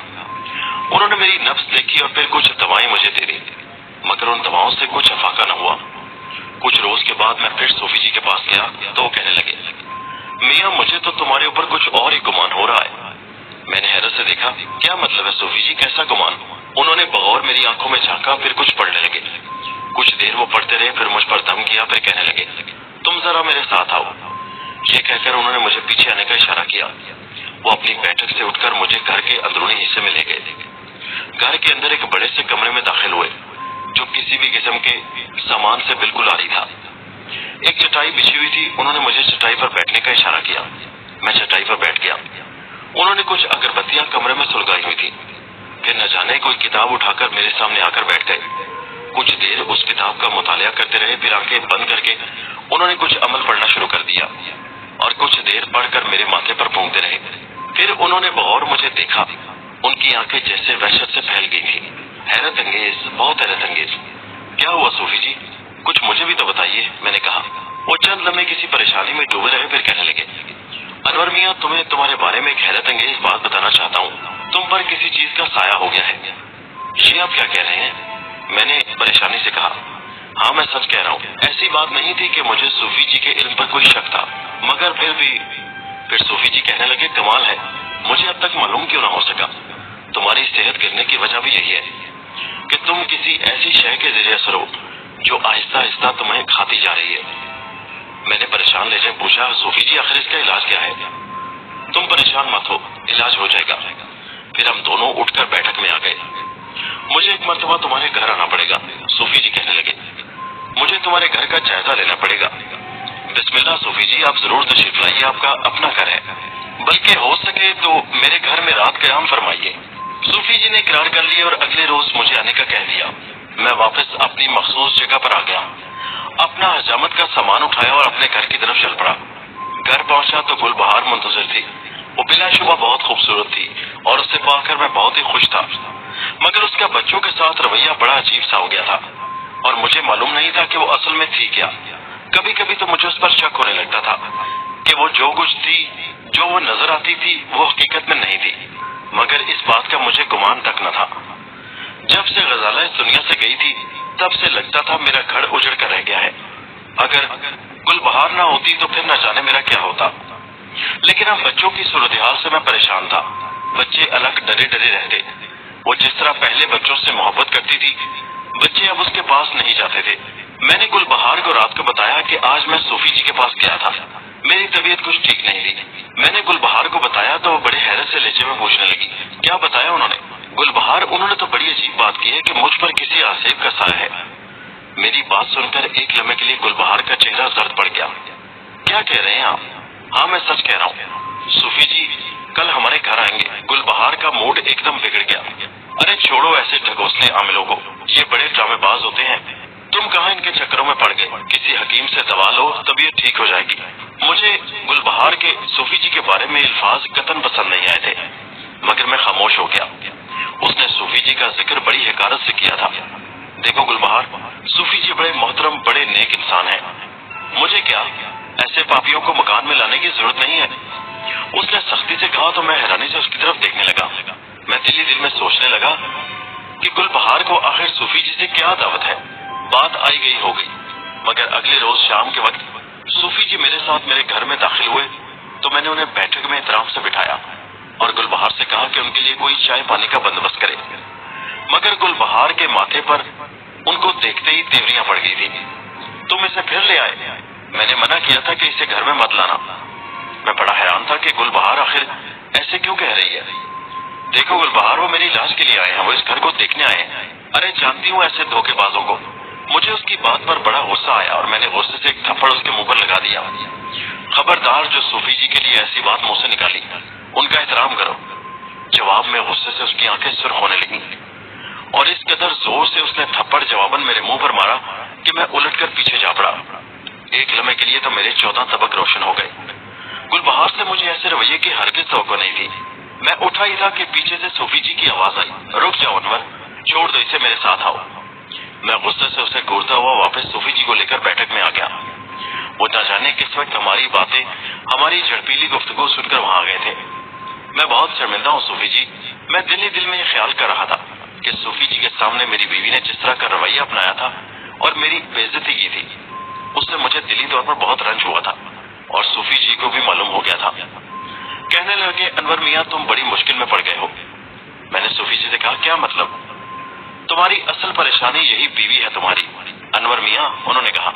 उन्होंने मेरी नब्ज देखी और फिर कुछ दवाएं मुझे दे दी, मगर उन दवाओं से कुछ अफाका न हुआ। कुछ रोज के बाद मैं फिर सूफी जी के पास गया तो वो कहने लगे, मियाँ, मुझे तो तुम्हारे ऊपर कुछ और ही गुमान हो रहा है। मैंने हैरत से देखा, क्या मतलब है सूफी जी, कैसा गुमान? उन्होंने बगौर मेरी आंखों में झांका, फिर कुछ पढ़ने लगे। कुछ देर वो पढ़ते रहे, फिर मुझ पर दम किया, फिर कहने लगे, तुम जरा मेरे साथ आओ। ये कहकर उन्होंने मुझे पीछे आने का इशारा किया। वो अपनी बैठक से उठकर मुझे घर के अंदरूनी हिस्से में ले गए। घर के अंदर एक बड़े से कमरे में दाखिल हुए जो किसी भी किस्म के सामान से बिल्कुल आरी था। एक चटाई बिछी हुई थी। उन्होंने मुझे चटाई पर बैठने का इशारा किया। मैं चटाई पर बैठ गया। उन्होंने कुछ अगरबत्तियां कमरे में सुलगाई हुई थी। फिर न जाने कोई किताब उठाकर मेरे सामने आकर बैठ गए। कुछ देर उस किताब का मुतालिया करते रहे, फिर आंखें बंद करके उन्होंने कुछ अमल पढ़ना शुरू कर दिया और कुछ देर पढ़कर मेरे माथे पर फूंकते रहे। फिर उन्होंने बगौर मुझे देखा। उनकी आंखें जैसे वहशत से फैल गई थी। हैरत अंगेज, बहुत हैरत अंगेज। क्या हुआ सूफी जी, कुछ मुझे भी तो बताइए, मैंने कहा। वो चंद लम्हे किसी परेशानी में डूबे रहे, फिर कहने लगे, अनवर मियाँ, तुम्हें तुम्हारे बारे में एक हैरत अंगेज बात बताना चाहता हूँ। तुम पर किसी चीज का साया हो गया है। ये आप क्या कह रहे हैं? मैंने परेशानी से कहा। हाँ, मैं सच कह रहा हूँ। ऐसी बात नहीं थी कि मुझे सूफी जी के इल्म पर कोई शक था, मगर फिर सूफी जी कहने लगे, कमाल है, मुझे अब तक मालूम क्यों ना हो सका। तुम्हारी सेहत गिरने की वजह भी यही है कि तुम किसी ऐसी शय के जरिए असर हो जो आहिस्ता आहिस्ता तुम्हें खाती जा रही है। मैंने परेशान लहजे में पूछा, सूफी जी, आखिर इसका इलाज क्या है? तुम परेशान मत हो, इलाज हो जाएगा। फिर हम दोनों उठकर बैठक में आ गए। मुझे एक मर्तबा तुम्हारे घर आना पड़ेगा, सूफी जी कहने लगे। मुझे तुम्हारे घर का जायजा लेना पड़ेगा। बिस्मिल्लाह सूफी जी, आप जरूर तशरीफ लाइए, आपका अपना घर है। बल्कि हो सके तो मेरे घर में रात क़याम फरमाइए। सूफी जी ने इकरार कर लिया और अगले रोज मुझे आने का कह दिया। मैं वापस अपनी मखसूस जगह पर आ गया, अपना हजामत का सामान उठाया और अपने घर की तरफ चल पड़ा। घर पहुंचा तो गुलबहार मुंतजर थी। वो बिलाशुबा बहुत खूबसूरत थी और उससे पाकर मैं बहुत ही खुश था, मगर उसका बच्चों के साथ रवैया बड़ा अजीब सा हो गया था और मुझे मालूम नहीं था कि वो असल में थी क्या। कभी कभी तो मुझे उस पर शक होने लगता था कि वो जो कुछ थी, जो वो नजर आती थी, वो हकीकत में नहीं थी, मगर इस बात का मुझे गुमान तक न था। जब से गजाला इस दुनिया से गई थी तब से लगता था मेरा घर उजड़ कर रह गया है। अगर गुलबहार ना होती तो फिर न जाने मेरा क्या होता। लेकिन अब बच्चों की सूरत हाल से मैं परेशान था। बच्चे अलग डरे डरे रहते। वो जिस तरह पहले बच्चों से मोहब्बत करती थी, बच्चे अब उसके पास नहीं जाते थे। मैंने गुलबहार को रात को बताया कि आज मैं सूफी जी के पास गया था, मेरी तबीयत कुछ ठीक नहीं थी। मैंने गुलबहार को बताया तो वो बड़े हैरत से लहजे में पूछने लगी, क्या बताया उन्होंने? गुलबहार, उन्होंने तो बड़ी अजीब बात की है कि मुझ पर किसी आसेब का साया है। मेरी बात सुनकर एक लम्हे के लिए गुलबहार का चेहरा जर्द पड़ गया। क्या कह रहे हैं आप? हाँ, मैं सच कह रहा हूँ सूफी जी, कल हमारे घर आएंगे। गुलबहार का मूड एकदम बिगड़ गया। अरे छोड़ो ऐसे ढकोसले आमिलों को, ये बड़े ड्रामेबाज होते हैं। तुम कहाँ इनके चक्करों में पड़ गए? किसी हकीम से दवा लो तब ये ठीक हो जाएगी। मुझे गुलबहार के सूफी जी के बारे में अल्फाज कतन पसंद नहीं आए थे, मगर मैं खामोश हो गया। उसने सूफी जी का जिक्र बड़ी हकारत से किया था। देखो गुलबहार, सूफी जी बड़े मोहतरम, बड़े नेक इंसान हैं। मुझे क्या ऐसे पापियों को मकान में लाने की जरूरत नहीं है। उसने सख्ती से कहा तो मैं हैरानी से उसकी तरफ देखने लगा। मैं दिल ही दिल में सोचने लगा कि गुलबहार को आखिर सूफी जी से क्या दावत है। बात आई गई हो गई, मगर अगले रोज शाम के वक्त सूफी जी मेरे साथ मेरे घर में दाखिल हुए तो मैंने उन्हें बैठक में एहतराम से बिठाया और गुलबहार से कहा कि उनके लिए कोई चाय पानी का बंदोबस्त करे। मगर गुलबहार के माथे पर उनको देखते ही तेवरियां पड़ गई थी। तुम इसे फिर ले आए? मैंने मना किया था कि इसे घर में मत लाना। मैं बड़ा हैरान था कि गुलबहार आखिर ऐसे क्यों कह रही है। देखो गुलबहार, वो मेरी इलाज के लिए आए हैं, वो इस घर को देखने आए हैं। अरे जानती हूँ ऐसे धोखेबाजों को। मुझे उसकी बात पर बड़ा गुस्सा आया और मैंने गुस्से से एक थप्पड़ उसके मुंह पर लगा दिया। खबरदार जो सूफी जी के लिए ऐसी बात मुंह से निकाली, उनका एहतराम करो। जवाब में गुस्से से उसकी आंखें सुर्ख होने लगी और इस कदर जोर से उसने थप्पड़ जवाबन मेरे मुंह पर मारा कि मैं उलटकर पीछे जा पड़ा। एक लम्हे के लिए तो मेरे 14 तबक रोशन हो गए। गुलबहार से मुझे ऐसे रवैये की हरगिज़ तवक्को नहीं थी। मैं उठा ही था कि पीछे से सूफी जी की आवाज आई, रुक जाओ अनवर, छोड़ दो इसे, मेरे साथ आओ। मैं गुस्से से उसे घूरता हुआ वापस सूफी जी को लेकर बैठक में आ गया। वो न जाने किस वक्त हमारी बातें, हमारी झड़पीली गुफ्तगू सुनकर वहां आ गए थे। मैं बहुत शर्मिंदा हूँ सूफी जी। मैं दिल ही दिल में ये ख्याल कर रहा था कि सूफी जी के सामने मेरी बीवी ने जिस तरह का रवैया अपनाया था और मेरी बेइज्जती की थी, उससे मुझे दिली तौर पर बहुत रंज हुआ था और सूफी जी को भी मालूम हो गया था। कहने लगे, अनवर मियाँ तुम बड़ी मुश्किल में पड़ गए हो। मैंने सूफी जी से कहा, क्या मतलब? तुम्हारी असल परेशानी यही बीवी है तुम्हारी अनवर मियाँ। उन्होंने कहा,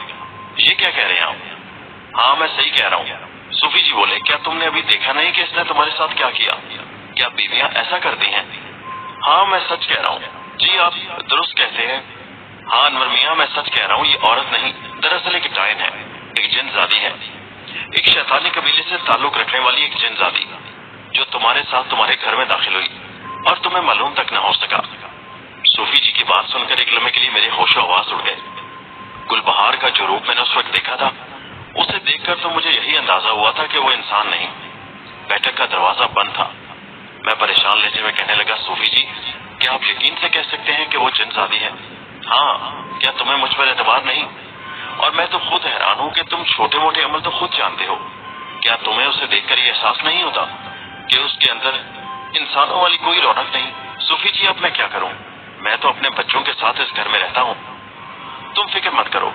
ये क्या कह रहे हैं आप? हाँ मैं सही कह रहा हूँ। सूफी जी बोले, क्या तुमने अभी देखा नहीं कि इसने तुम्हारे साथ क्या किया? क्या बीवियां ऐसा करती हैं? हाँ मैं सच कह रहा हूँ। जी आप दुरुस्त कहते हैं। हाँ अनवर मियाँ मैं सच कह रहा हूँ, ये औरत नहीं, दरअसल एक डायन है, एक जिनजादी है, एक शैतानी कबीले से ताल्लुक रखने वाली एक जिनजादी जो तुम्हारे साथ तुम्हारे घर में दाखिल हुई और तुम्हें मालूम तक न हो सका। सूफी जी की बात सुनकर एक लम्हे के लिए मेरे होशो हवास उड़ गए। गुलबहार का जो रूप मैंने उस वक्त देखा था, उसे देखकर तो मुझे यही अंदाजा हुआ था कि वो इंसान नहीं। बैठक का दरवाजा बंद था। मैं परेशान लहजे में कहने लगा, सूफी जी क्या आप यकीन से कह सकते हैं कि वो जिनजादी है? हाँ, क्या तुम्हें मुझ पर एतबार नहीं? और मैं तो खुद हैरान हूँ कि तुम छोटे मोटे अमल तो खुद जानते हो। क्या तुम्हें उसे देखकर ये एहसास नहीं होता कि उसके अंदर इंसानों वाली कोई रौनक नहीं? सूफी जी अब मैं क्या करूँ? मैं तो अपने बच्चों के साथ इस घर में रहता हूँ। तुम फिक्र मत करो,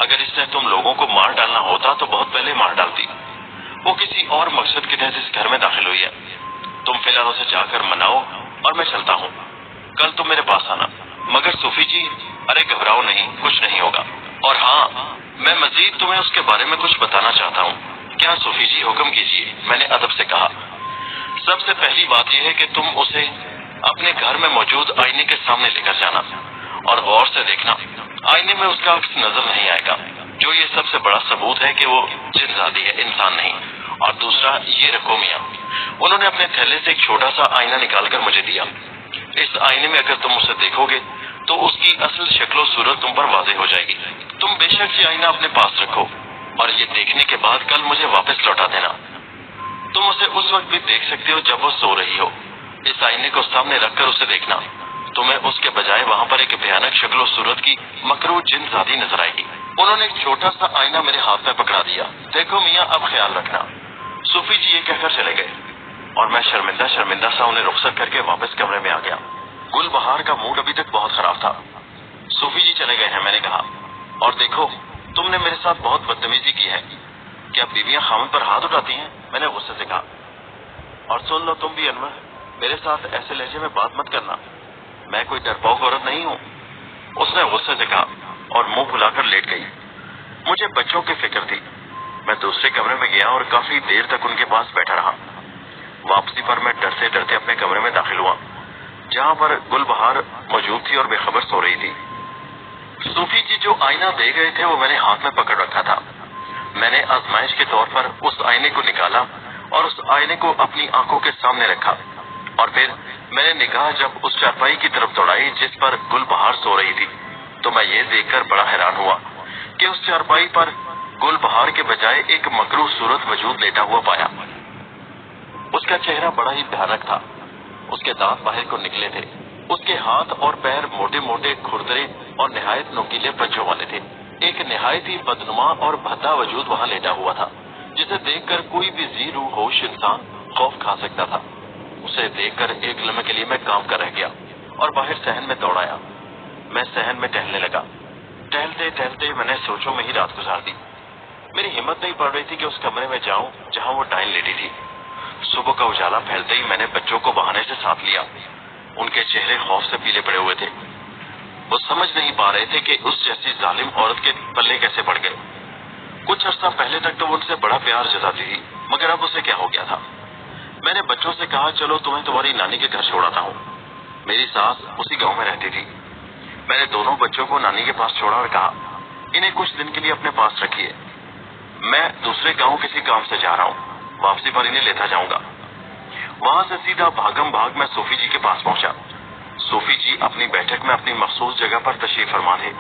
अगर इसने तुम लोगों को मार डालना होता तो बहुत पहले मार डालती। वो किसी और मकसद के तहत इस घर में दाखिल हुई है। तुम फिलहाल उसे जाकर मनाओ और मैं चलता हूँ। कल तुम मेरे पास आना। मगर सूफी जी, अरे घबराओ नहीं, कुछ नहीं होगा। और हाँ, मैं मजीद तुम्हें उसके बारे में कुछ बताना चाहता हूँ। क्या सूफी जी, हुक्म कीजिए, मैंने अदब से कहा। सबसे पहली बात यह है कि तुम उसे अपने घर में मौजूद आईने के सामने लेकर जाना और गौर से देखना, आईने में उसका अक्स नजर नहीं आएगा, जो ये सबसे बड़ा सबूत है कि वो जिनजादी है, इंसान नहीं। और दूसरा, ये रखो मियाँ। उन्होंने अपने थैले से एक छोटा सा आईना निकालकर मुझे दिया। इस आईने में अगर तुम उसे देखोगे तो उसकी असल शक्लो सूरत तुम पर वाज़ेह हो जाएगी। तुम बेशक ये आईना अपने पास रखो और ये देखने के बाद कल मुझे वापस लौटा देना। तुम उसे उस वक्त भी देख सकते हो जब वो सो रही हो। इस आईने को सामने रखकर उसे देखना, तुम्हें उसके बजाय वहाँ पर एक भयानक शक्लो सूरत की मकरूह जिनजादी नजर आएगी। उन्होंने एक छोटा सा आईना मेरे हाथ में पकड़ा दिया। देखो मियाँ, अब ख्याल रखना। सूफी जी ये कहकर चले गए और मैं शर्मिंदा शर्मिंदा सा उन्हें रुखसत करके वापस कमरे में आ गया। गुलबहार का मूड अभी तक बहुत खराब था। सूफी जी चले गए हैं, मैंने कहा, और देखो तुमने मेरे साथ बहुत बदतमीजी की है। क्या बीवियां खामद पर हाथ उठाती हैं? मैंने गुस्से से कहा। और सुन लो तुम भी अनवर, मेरे साथ ऐसे लहजे में बात मत करना, मैं कोई डरपोक औरत नहीं हूँ। उसने गुस्से से कहा और मुंह फुलाकर लेट गई। मुझे बच्चों की फिक्र थी। मैं दूसरे कमरे में गया और काफी देर तक उनके पास बैठा रहा। वापसी पर मैं डरते डरते अपने कमरे में दाखिल हुआ, जहाँ पर गुलबहार मौजूद थी और बेखबर सो रही थी। सूफी जी जो आईना दे गए थे वो मैंने हाथ में पकड़ रखा था। मैंने आजमाइश के तौर पर उस आईने को निकाला और उस आईने को अपनी आंखों के सामने रखा। और फिर मैंने निगाह जब उस चारपाई की तरफ दौड़ाई जिस पर गुलबहार सो रही थी, तो मैं ये देखकर बड़ा हैरान हुआ कि उस चारपाई पर गुलबहार के बजाय एक मकरूह सूरत वजूद लेटा हुआ पाया। उसका चेहरा बड़ा ही भयानक था। उसके दांत बाहर को निकले थे। उसके हाथ और पैर मोटे मोटे खुरदरे और निहायत नुकीले पंजों वाले थे। एक निहायत ही बदनुमा और भद्दा वजूद वहां लेटा हुआ था, जिसे देखकर कोई भी जी रूह होश इंसान खौफ खा सकता था। उसे देखकर एक लम्हे के लिए मैं काम कर रह गया और बाहर सहन में दौड़ आया। मैं सहन में टहलने लगा। टहलते टहलते मैंने सोचों में ही रात गुजार दी। मेरी हिम्मत नहीं पड़ रही थी कि उस कमरे में जाऊं जहां वो डाइन लेटी थी। सुबह का उजाला फैलते ही मैंने बच्चों को बहाने से साथ लिया। उनके चेहरे खौफ से पीले पड़े हुए थे। वो समझ नहीं पा रहे थे कि उस जैसी जालिम औरत के पल्ले कैसे पड़ गए। कुछ अर्सा पहले तक तो वो उनसे बड़ा प्यार जताती थी, मगर अब उसे क्या हो गया था। मैंने बच्चों से कहा, चलो तुम्हें तुम्हारी नानी के घर छोड़ाता हूँ। मेरी सास उसी गांव में रहती थी। मैंने दोनों बच्चों को नानी के पास छोड़ा और कहा, इन्हें कुछ दिन के लिए अपने पास रखिए। मैं दूसरे गांव किसी काम से जा रहा हूँ, वापसी पर इन्हें लेता जाऊंगा। वहां से सीधा भागम भाग मैं सूफी जी के पास पहुंचा। सूफी जी अपनी बैठक में अपनी मखसूस जगह पर तशरीफ फरमा थे।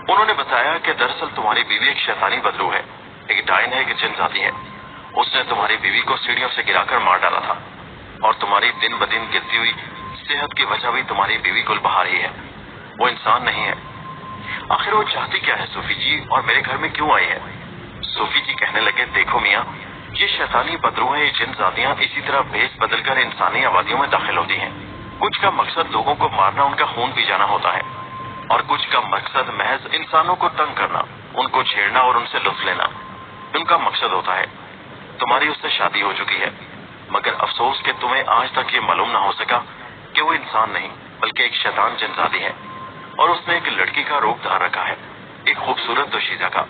उन्होंने बताया कि दरअसल तुम्हारी बीवी एक शैतानी बदलू है, एक डाइन है, एक जिन्नजाती है। उसने तुम्हारी बीवी को सीढ़ियों से गिराकर मार डाला था और तुम्हारी दिन ब दिन गिरती हुई सेहत की वजह भी तुम्हारी बीवी गुलबहार ही है, वो इंसान नहीं है। आखिर वो चाहती क्या है सूफी जी, और मेरे घर में क्यों आई है? सूफी जी कहने लगे, देखो मियाँ, ये शैतानी बदरूहें, ये जिन्नजातियां इसी तरह भेस बदलकर इंसानी आबादियों में दाखिल होती हैं। कुछ का मकसद लोगों को मारना, उनका खून पी जाना होता है, और कुछ का मकसद महज इंसानों को तंग करना, उनको छेड़ना और उनसे लुत्फ लेना उनका मकसद होता है। तुम्हारी उससे शादी हो चुकी है, मगर अफसोस कि तुम्हें आज तक ये मालूम ना हो सका कि वो इंसान नहीं बल्कि एक शैतान जिन्नजाती है, और उसने एक लड़की का रूप धार रखा है, एक खूबसूरत दोशीजा का।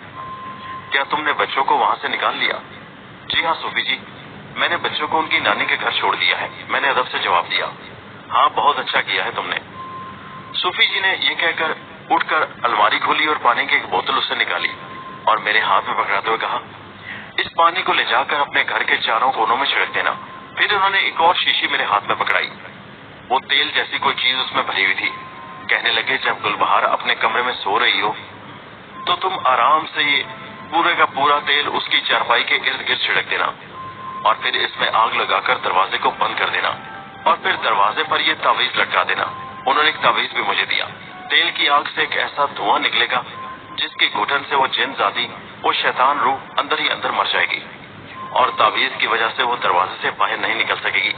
क्या तुमने बच्चों को वहां से निकाल लिया? जी हाँ सूफी जी, मैंने बच्चों को उनकी नानी के घर छोड़ दिया है। मैंने अदब से जवाब दिया। हाँ, बहुत अच्छा किया है तुमने। सूफी जी ने ये कहकर उठकर अलमारी खोली और पानी की एक बोतल उससे निकाली और मेरे हाथ में पकड़ाते हुए कहा, इस पानी को ले जाकर अपने घर के चारों कोनों में छिड़क देना। फिर उन्होंने एक और शीशी मेरे हाथ में पकड़ाई। वो तेल जैसी कोई चीज उसमें भरी हुई थी। कहने लगे, जब गुलबहार अपने कमरे में सो रही हो तो तुम आराम से ये पूरे का पूरा तेल उसकी चारपाई के इर्द गिर्द छिड़क देना और फिर इसमें आग लगाकर दरवाजे को बंद कर देना और फिर दरवाजे पर ये तावीज लटका देना। उन्होंने एक तावीज भी मुझे दिया। तेल की आग से एक ऐसा धुआं निकलेगा जिसकी घुटन से वो जिन्नजाती, वो शैतान रूह अंदर ही अंदर मर जाएगी और तावीज की वजह से वो दरवाजे से बाहर नहीं निकल सकेगी।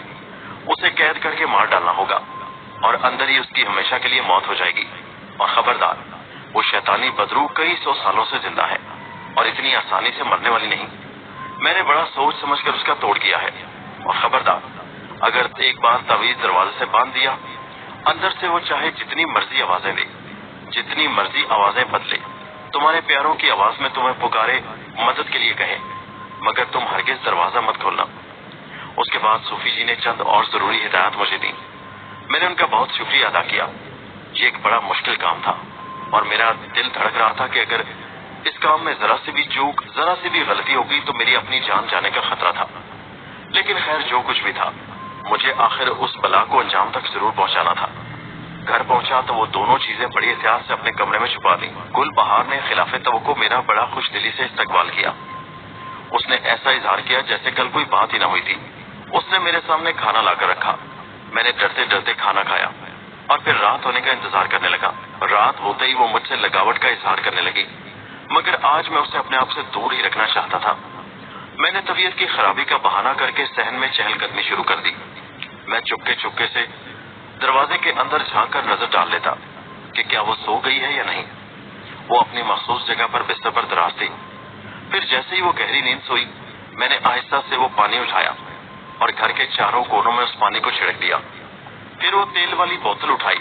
उसे कैद करके मार डालना होगा और अंदर ही उसकी हमेशा के लिए मौत हो जाएगी। और खबरदार, वो शैतानी बदरू कई 100 सालों से जिंदा है और इतनी आसानी से मरने वाली नहीं। मैंने बड़ा सोच समझकर उसका तोड़ किया है। और खबरदार, अगर एक बार तावीज दरवाजे से बांध दिया, अंदर से वो चाहे जितनी मर्जी आवाजें दे, जितनी मर्जी आवाजें बदले, तुम्हारे प्यारों की आवाज में तुम्हें पुकारे, मदद के लिए कहे, मगर तुम हरगिज दरवाजा मत खोलना। उसके बाद सूफी जी ने चंद और जरूरी हिदायत मुझे दी। मैंने उनका बहुत शुक्रिया अदा किया। ये एक बड़ा मुश्किल काम था और मेरा दिल धड़क रहा था कि अगर इस काम में जरा सी भी चूक, जरा सी भी गलती होगी तो मेरी अपनी जान जाने का खतरा था। लेकिन खैर, जो कुछ भी था, मुझे आखिर उस बला को अंजाम तक जरूर पहुंचाना था। घर पहुंचा तो वो दोनों चीजें बड़ी एहतियात से अपने कमरे में छुपा दी। गुलबहार ने खिलाफे तवक्को मेरा बड़ा खुश दिली से इस्तकबाल किया। उसने ऐसा इजहार किया जैसे कल कोई बात ही ना हुई थी। उसने मेरे सामने खाना लाकर रखा। मैंने डरते डरते खाना खाया और फिर रात होने का इंतजार करने लगा। रात होते ही वो मुझसे लगावट का इजहार करने लगी, मगर आज मैं उसे अपने आप से दूर ही रखना चाहता था। मैंने तबीयत की खराबी का बहाना करके सहन में चहलकदमी शुरू कर दी। मैं चुपके चुपके से दरवाजे के अंदर झांक कर नजर डाल लेता कि क्या वो सो गई है या नहीं। वो अपनी मखसूस जगह पर बिस्तर पर दराज थी। फिर जैसे ही वो गहरी नींद सोई, मैंने आहिस्ता से वो पानी उठाया और घर के चारों कोनों में उस पानी को छिड़क दिया। फिर वो तेल वाली बोतल उठाई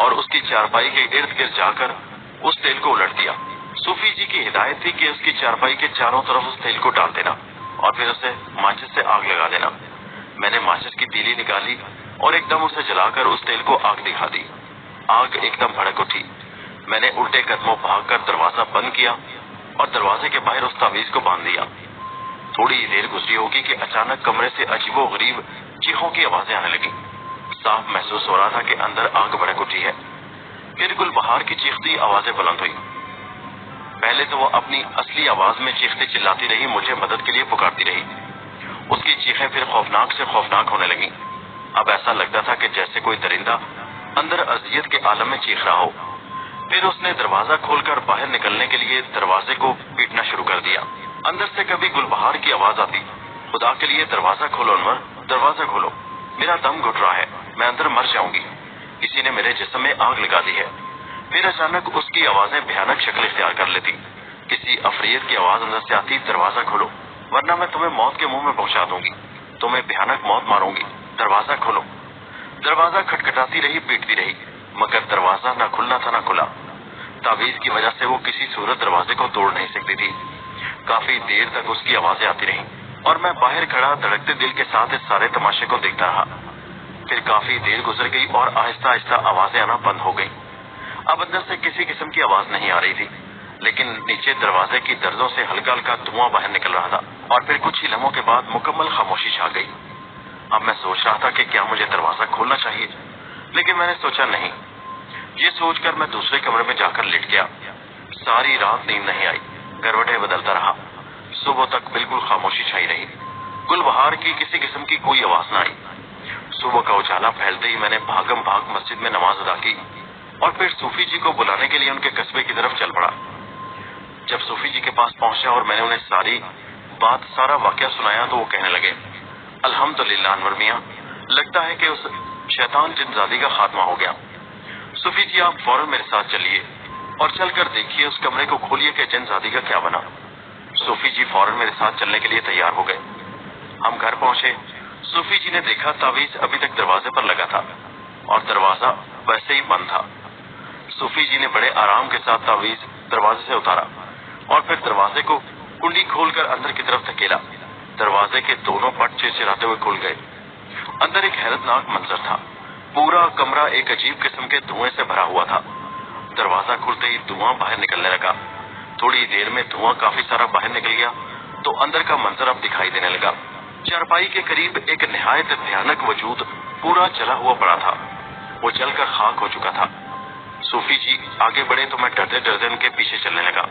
और उसकी चारपाई के इर्द गिर्द जाकर उस तेल को उलट दिया। सूफी जी की हिदायत थी कि उसकी चारपाई के चारों तरफ उस तेल को डाल देना और फिर उसे माचिस से आग लगा देना। मैंने माचिस की तीली निकाली और एकदम उसे जलाकर उस तेल को आग दिखा दी। आग एकदम भड़क उठी। मैंने उल्टे कदमों भागकर दरवाजा बंद किया और दरवाजे के बाहर उस तावीज को बांध दिया। थोड़ी ही देर गुजरी होगी कि अचानक कमरे से अजीबोगरीब चीखों की आवाजें आने लगी। साफ महसूस हो रहा था कि अंदर आग भड़क उठी है। फिर गुलबहार की चीखती आवाजें बुलंद हुई। पहले तो वो अपनी असली आवाज में चीखती चिल्लाती रही, मुझे मदद के लिए पुकारती रही। उसकी चीखें फिर खौफनाक से खौफनाक होने लगी। अब ऐसा लगता था कि जैसे कोई दरिंदा अंदर अजियत के आलम में चीख रहा हो। फिर उसने दरवाजा खोलकर बाहर निकलने के लिए दरवाजे को पीटना शुरू कर दिया। अंदर से कभी गुलबहार की आवाज आती, खुदा के लिए दरवाजा खोलो अनवर, दरवाजा खोलो, मेरा दम घुट रहा है, मैं अंदर मर जाऊंगी, किसी ने मेरे जिस्म में आग लगा दी है। फिर अचानक उसकी आवाजें भयानक शक्ल इख्तियार कर लेती। किसी अफरीत की आवाज अंदर से आती, दरवाजा खोलो वरना मैं तुम्हें मौत के मुंह में पहुंचा दूंगी, तुम्हें भयानक मौत मारूंगी, दरवाजा खोलो। दरवाजा खटखटाती रही, पीटती रही, मगर दरवाजा न खुलना था न खुला। तावीज की वजह से वो किसी सूरत दरवाजे को तोड़ नहीं सकती थी। काफी देर तक उसकी आवाजें आती रहीं और मैं बाहर खड़ा धड़कते दिल के साथ इस सारे तमाशे को देखता रहा। फिर काफी देर गुजर गई और आहिस्ता आहिस्ता आवाजें आना बंद हो गई। अब अंदर से किसी किस्म की आवाज नहीं आ रही थी, लेकिन नीचे दरवाजे की दर्जों से हल्का हल्का धुआं बाहर निकल रहा था। और फिर कुछ ही लम्हों के बाद मुकम्मल खामोशी छा गई। अब मैं सोच रहा था कि क्या मुझे दरवाजा खोलना चाहिए, लेकिन मैंने सोचा नहीं। ये सोचकर मैं दूसरे कमरे में जाकर लेट गया। सारी रात नींद नहीं आई, करवटें बदलता रहा। सुबह तक बिल्कुल खामोशी छाई रही। गुलबहार की किसी किस्म की कोई आवाज न आई। सुबह का उजाला फैलते ही मैंने भागम भाग मस्जिद में नमाज अदा की और फिर सूफी जी को बुलाने के लिए उनके कस्बे की तरफ चल पड़ा। जब सूफी जी के पास पहुंचा और मैंने उन्हें सारा वाकया सुनाया तो वो कहने लगे, अल्हम्दुलिल्लाह अनवर मियां, लगता है कि उस शैतान जिनजादी का खात्मा हो गया। सूफी जी आप फौरन मेरे साथ चलिए और चलकर देखिए, उस कमरे को खोलिए कि जिनजादी का क्या बना। सूफी जी फौरन मेरे साथ चलने के लिए तैयार हो गए। हम घर पहुंचे। सूफी जी ने देखा तावीज अभी तक दरवाजे पर लगा था और दरवाजा वैसे ही बंद था। सूफी जी ने बड़े आराम के साथ तावीज दरवाजे से उतारा और फिर दरवाजे को कुंडी खोलकर अंदर की तरफ धकेला। दरवाजे के दोनों पट चिरचिराते हुए खुल गए। अंदर एक हैरतनाक मंजर था। पूरा कमरा एक अजीब किस्म के धुएं से भरा हुआ था। दरवाजा खुलते ही धुआं बाहर निकलने लगा। थोड़ी देर में धुआं काफी सारा बाहर निकल गया तो अंदर का मंजर अब दिखाई देने लगा। चारपाई के करीब एक निहायत भयानक वजूद पूरा जला हुआ पड़ा था। वो जलकर खाक हो चुका था। सूफी जी आगे बढ़े तो मैं डरते डरते उनके पीछे चलने लगा।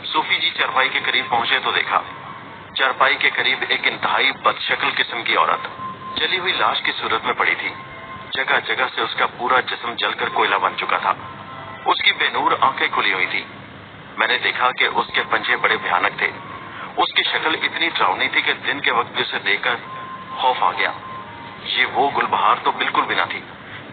सूफी जी चारपाई के करीब पहुंचे तो देखा चारपाई के करीब एक इंतहाई बदशक्ल किस्म की औरत जली हुई लाश की सूरत में पड़ी थी। जगह जगह से उसका पूरा जिस्म जलकर कोयला बन चुका था। उसकी बेनूर आंखें खुली हुई थी। मैंने देखा कि उसके पंजे बड़े भयानक थे। उसकी शक्ल इतनी डरावनी थी कि दिन के वक्त भी उसे देखकर खौफ आ गया। ये वो गुलबहार तो बिल्कुल भी ना थी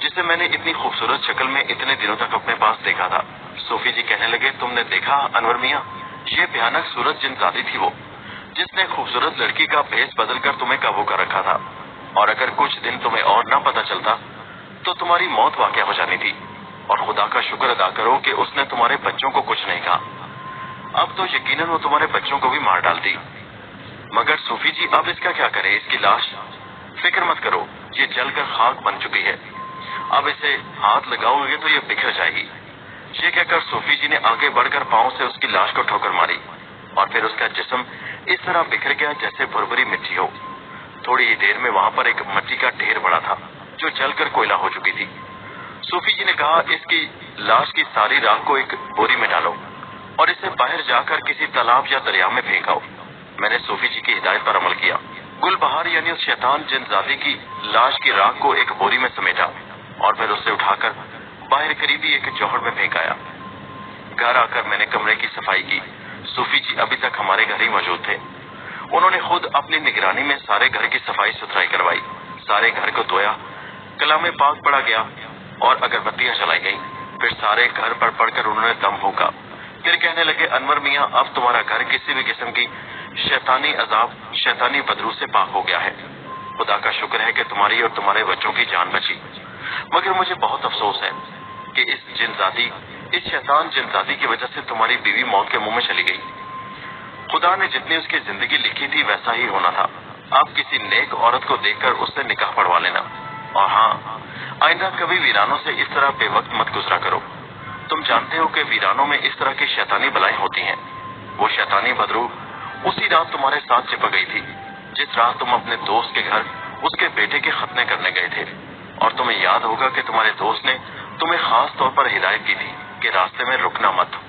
जिसे मैंने इतनी खूबसूरत शक्ल में इतने दिनों तक अपने पास देखा था। सूफी जी कहने लगे, तुमने देखा अनवर मियां, ये भयानक सूरत जिनजादी थी वो जिसने खूबसूरत लड़की का भेष बदलकर तुम्हें काबू कर रखा था। और अगर कुछ दिन तुम्हें और ना पता चलता तो तुम्हारी मौत वाक़या हो जानी थी। और खुदा का शुक्र अदा करो कि उसने तुम्हारे बच्चों को कुछ नहीं कहा। अब तो यकीनन वो तुम्हारे बच्चों को भी मार डालती। मगर सूफी जी अब इसका क्या करें, इसकी लाश? फिक्र मत करो, ये जलकर खाक बन चुकी है। अब इसे हाथ लगाओगे तो ये बिखर जाएगी। ये कहकर सूफी जी ने आगे बढ़कर पांव से उसकी लाश को ठोकर मारी और फिर उसका जिस्म इस तरह बिखर गया जैसे भुरभुरी मिट्टी हो। थोड़ी ही देर में वहां पर एक मिट्टी का ढेर पड़ा था जो जलकर कोयला हो चुकी थी। सूफी जी ने कहा, इसकी लाश की सारी राख को एक बोरी में डालो और इसे बाहर जाकर किसी तालाब या दरिया में फेंकाओ। मैंने सूफी जी की हिदायत पर अमल किया। गुलबहार यानी उस शैतान जिनजादी की लाश की राख को एक बोरी में समेटा और फिर उससे उठाकर बाहर करीबी एक जौहर में फेंक आया। घर आकर मैंने कमरे की सफाई की। सूफी जी अभी तक हमारे घर ही मौजूद थे। उन्होंने खुद अपनी निगरानी में सारे घर की सफाई सुथराई करवाई। सारे घर को धोया, कलामे पाक पढ़ा गया और अगरबत्तियां जलाई गई। फिर सारे घर पर पढ़कर उन्होंने दम फूंका। फिर कहने लगे, अनवर मियां, अब तुम्हारा घर किसी भी किस्म की शैतानी अजाब, शैतानी बदरू से पाक हो गया है। खुदा का शुक्र है कि तुम्हारी और तुम्हारे बच्चों की जान बची। मगर मुझे बहुत अफसोस है कि इस शैतान जिनजादी की वजह से तुम्हारी बीवी मौत के मुंह में चली गई। खुदा ने जितनी उसकी जिंदगी लिखी थी वैसा ही होना था। आप किसी नेक औरत को देखकर उससे निकाह पढ़वा लेना। और हाँ, आइंदा कभी वीरानों से इस तरह बेवक्त मत गुजरा करो। तुम जानते हो कि वीरानों में इस तरह की शैतानी बलाएं होती हैं। वो शैतानी बदरू उसी रात तुम्हारे साथ चिपक गई थी जिस रात तुम अपने दोस्त के घर उसके बेटे के खतने करने गए थे। और तुम्हें याद होगा कि तुम्हारे दोस्त ने तुम्हें खास तौर पर हिदायत की थी कि रास्ते में रुकना मत।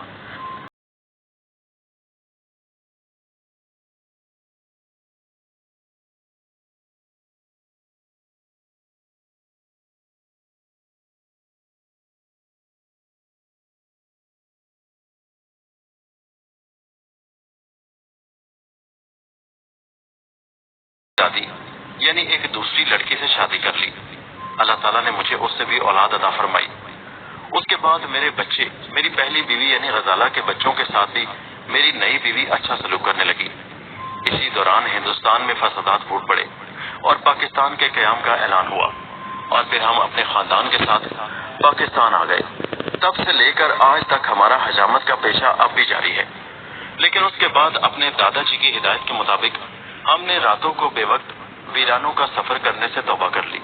दादी यानी एक दूसरी लड़की से शादी कर ली। अल्लाह ताला ने मुझे उससे भी औलाद अता फरमाई। उसके बाद मेरे बच्चे, मेरी पहली बीवी यानी गजाला के बच्चों के साथ भी मेरी नई बीवी अच्छा सलूक करने लगी। इसी दौरान हिंदुस्तान में फसादात फूट पड़े और पाकिस्तान के क़याम का ऐलान हुआ और फिर हम अपने खानदान के साथ पाकिस्तान आ गए। तब से लेकर आज तक हमारा हजामत का पेशा अब भी जारी है। लेकिन उसके बाद अपने दादाजी की हिदायत के मुताबिक हमने रातों को बेवक्त वीरानों का सफर करने से तौबा कर ली।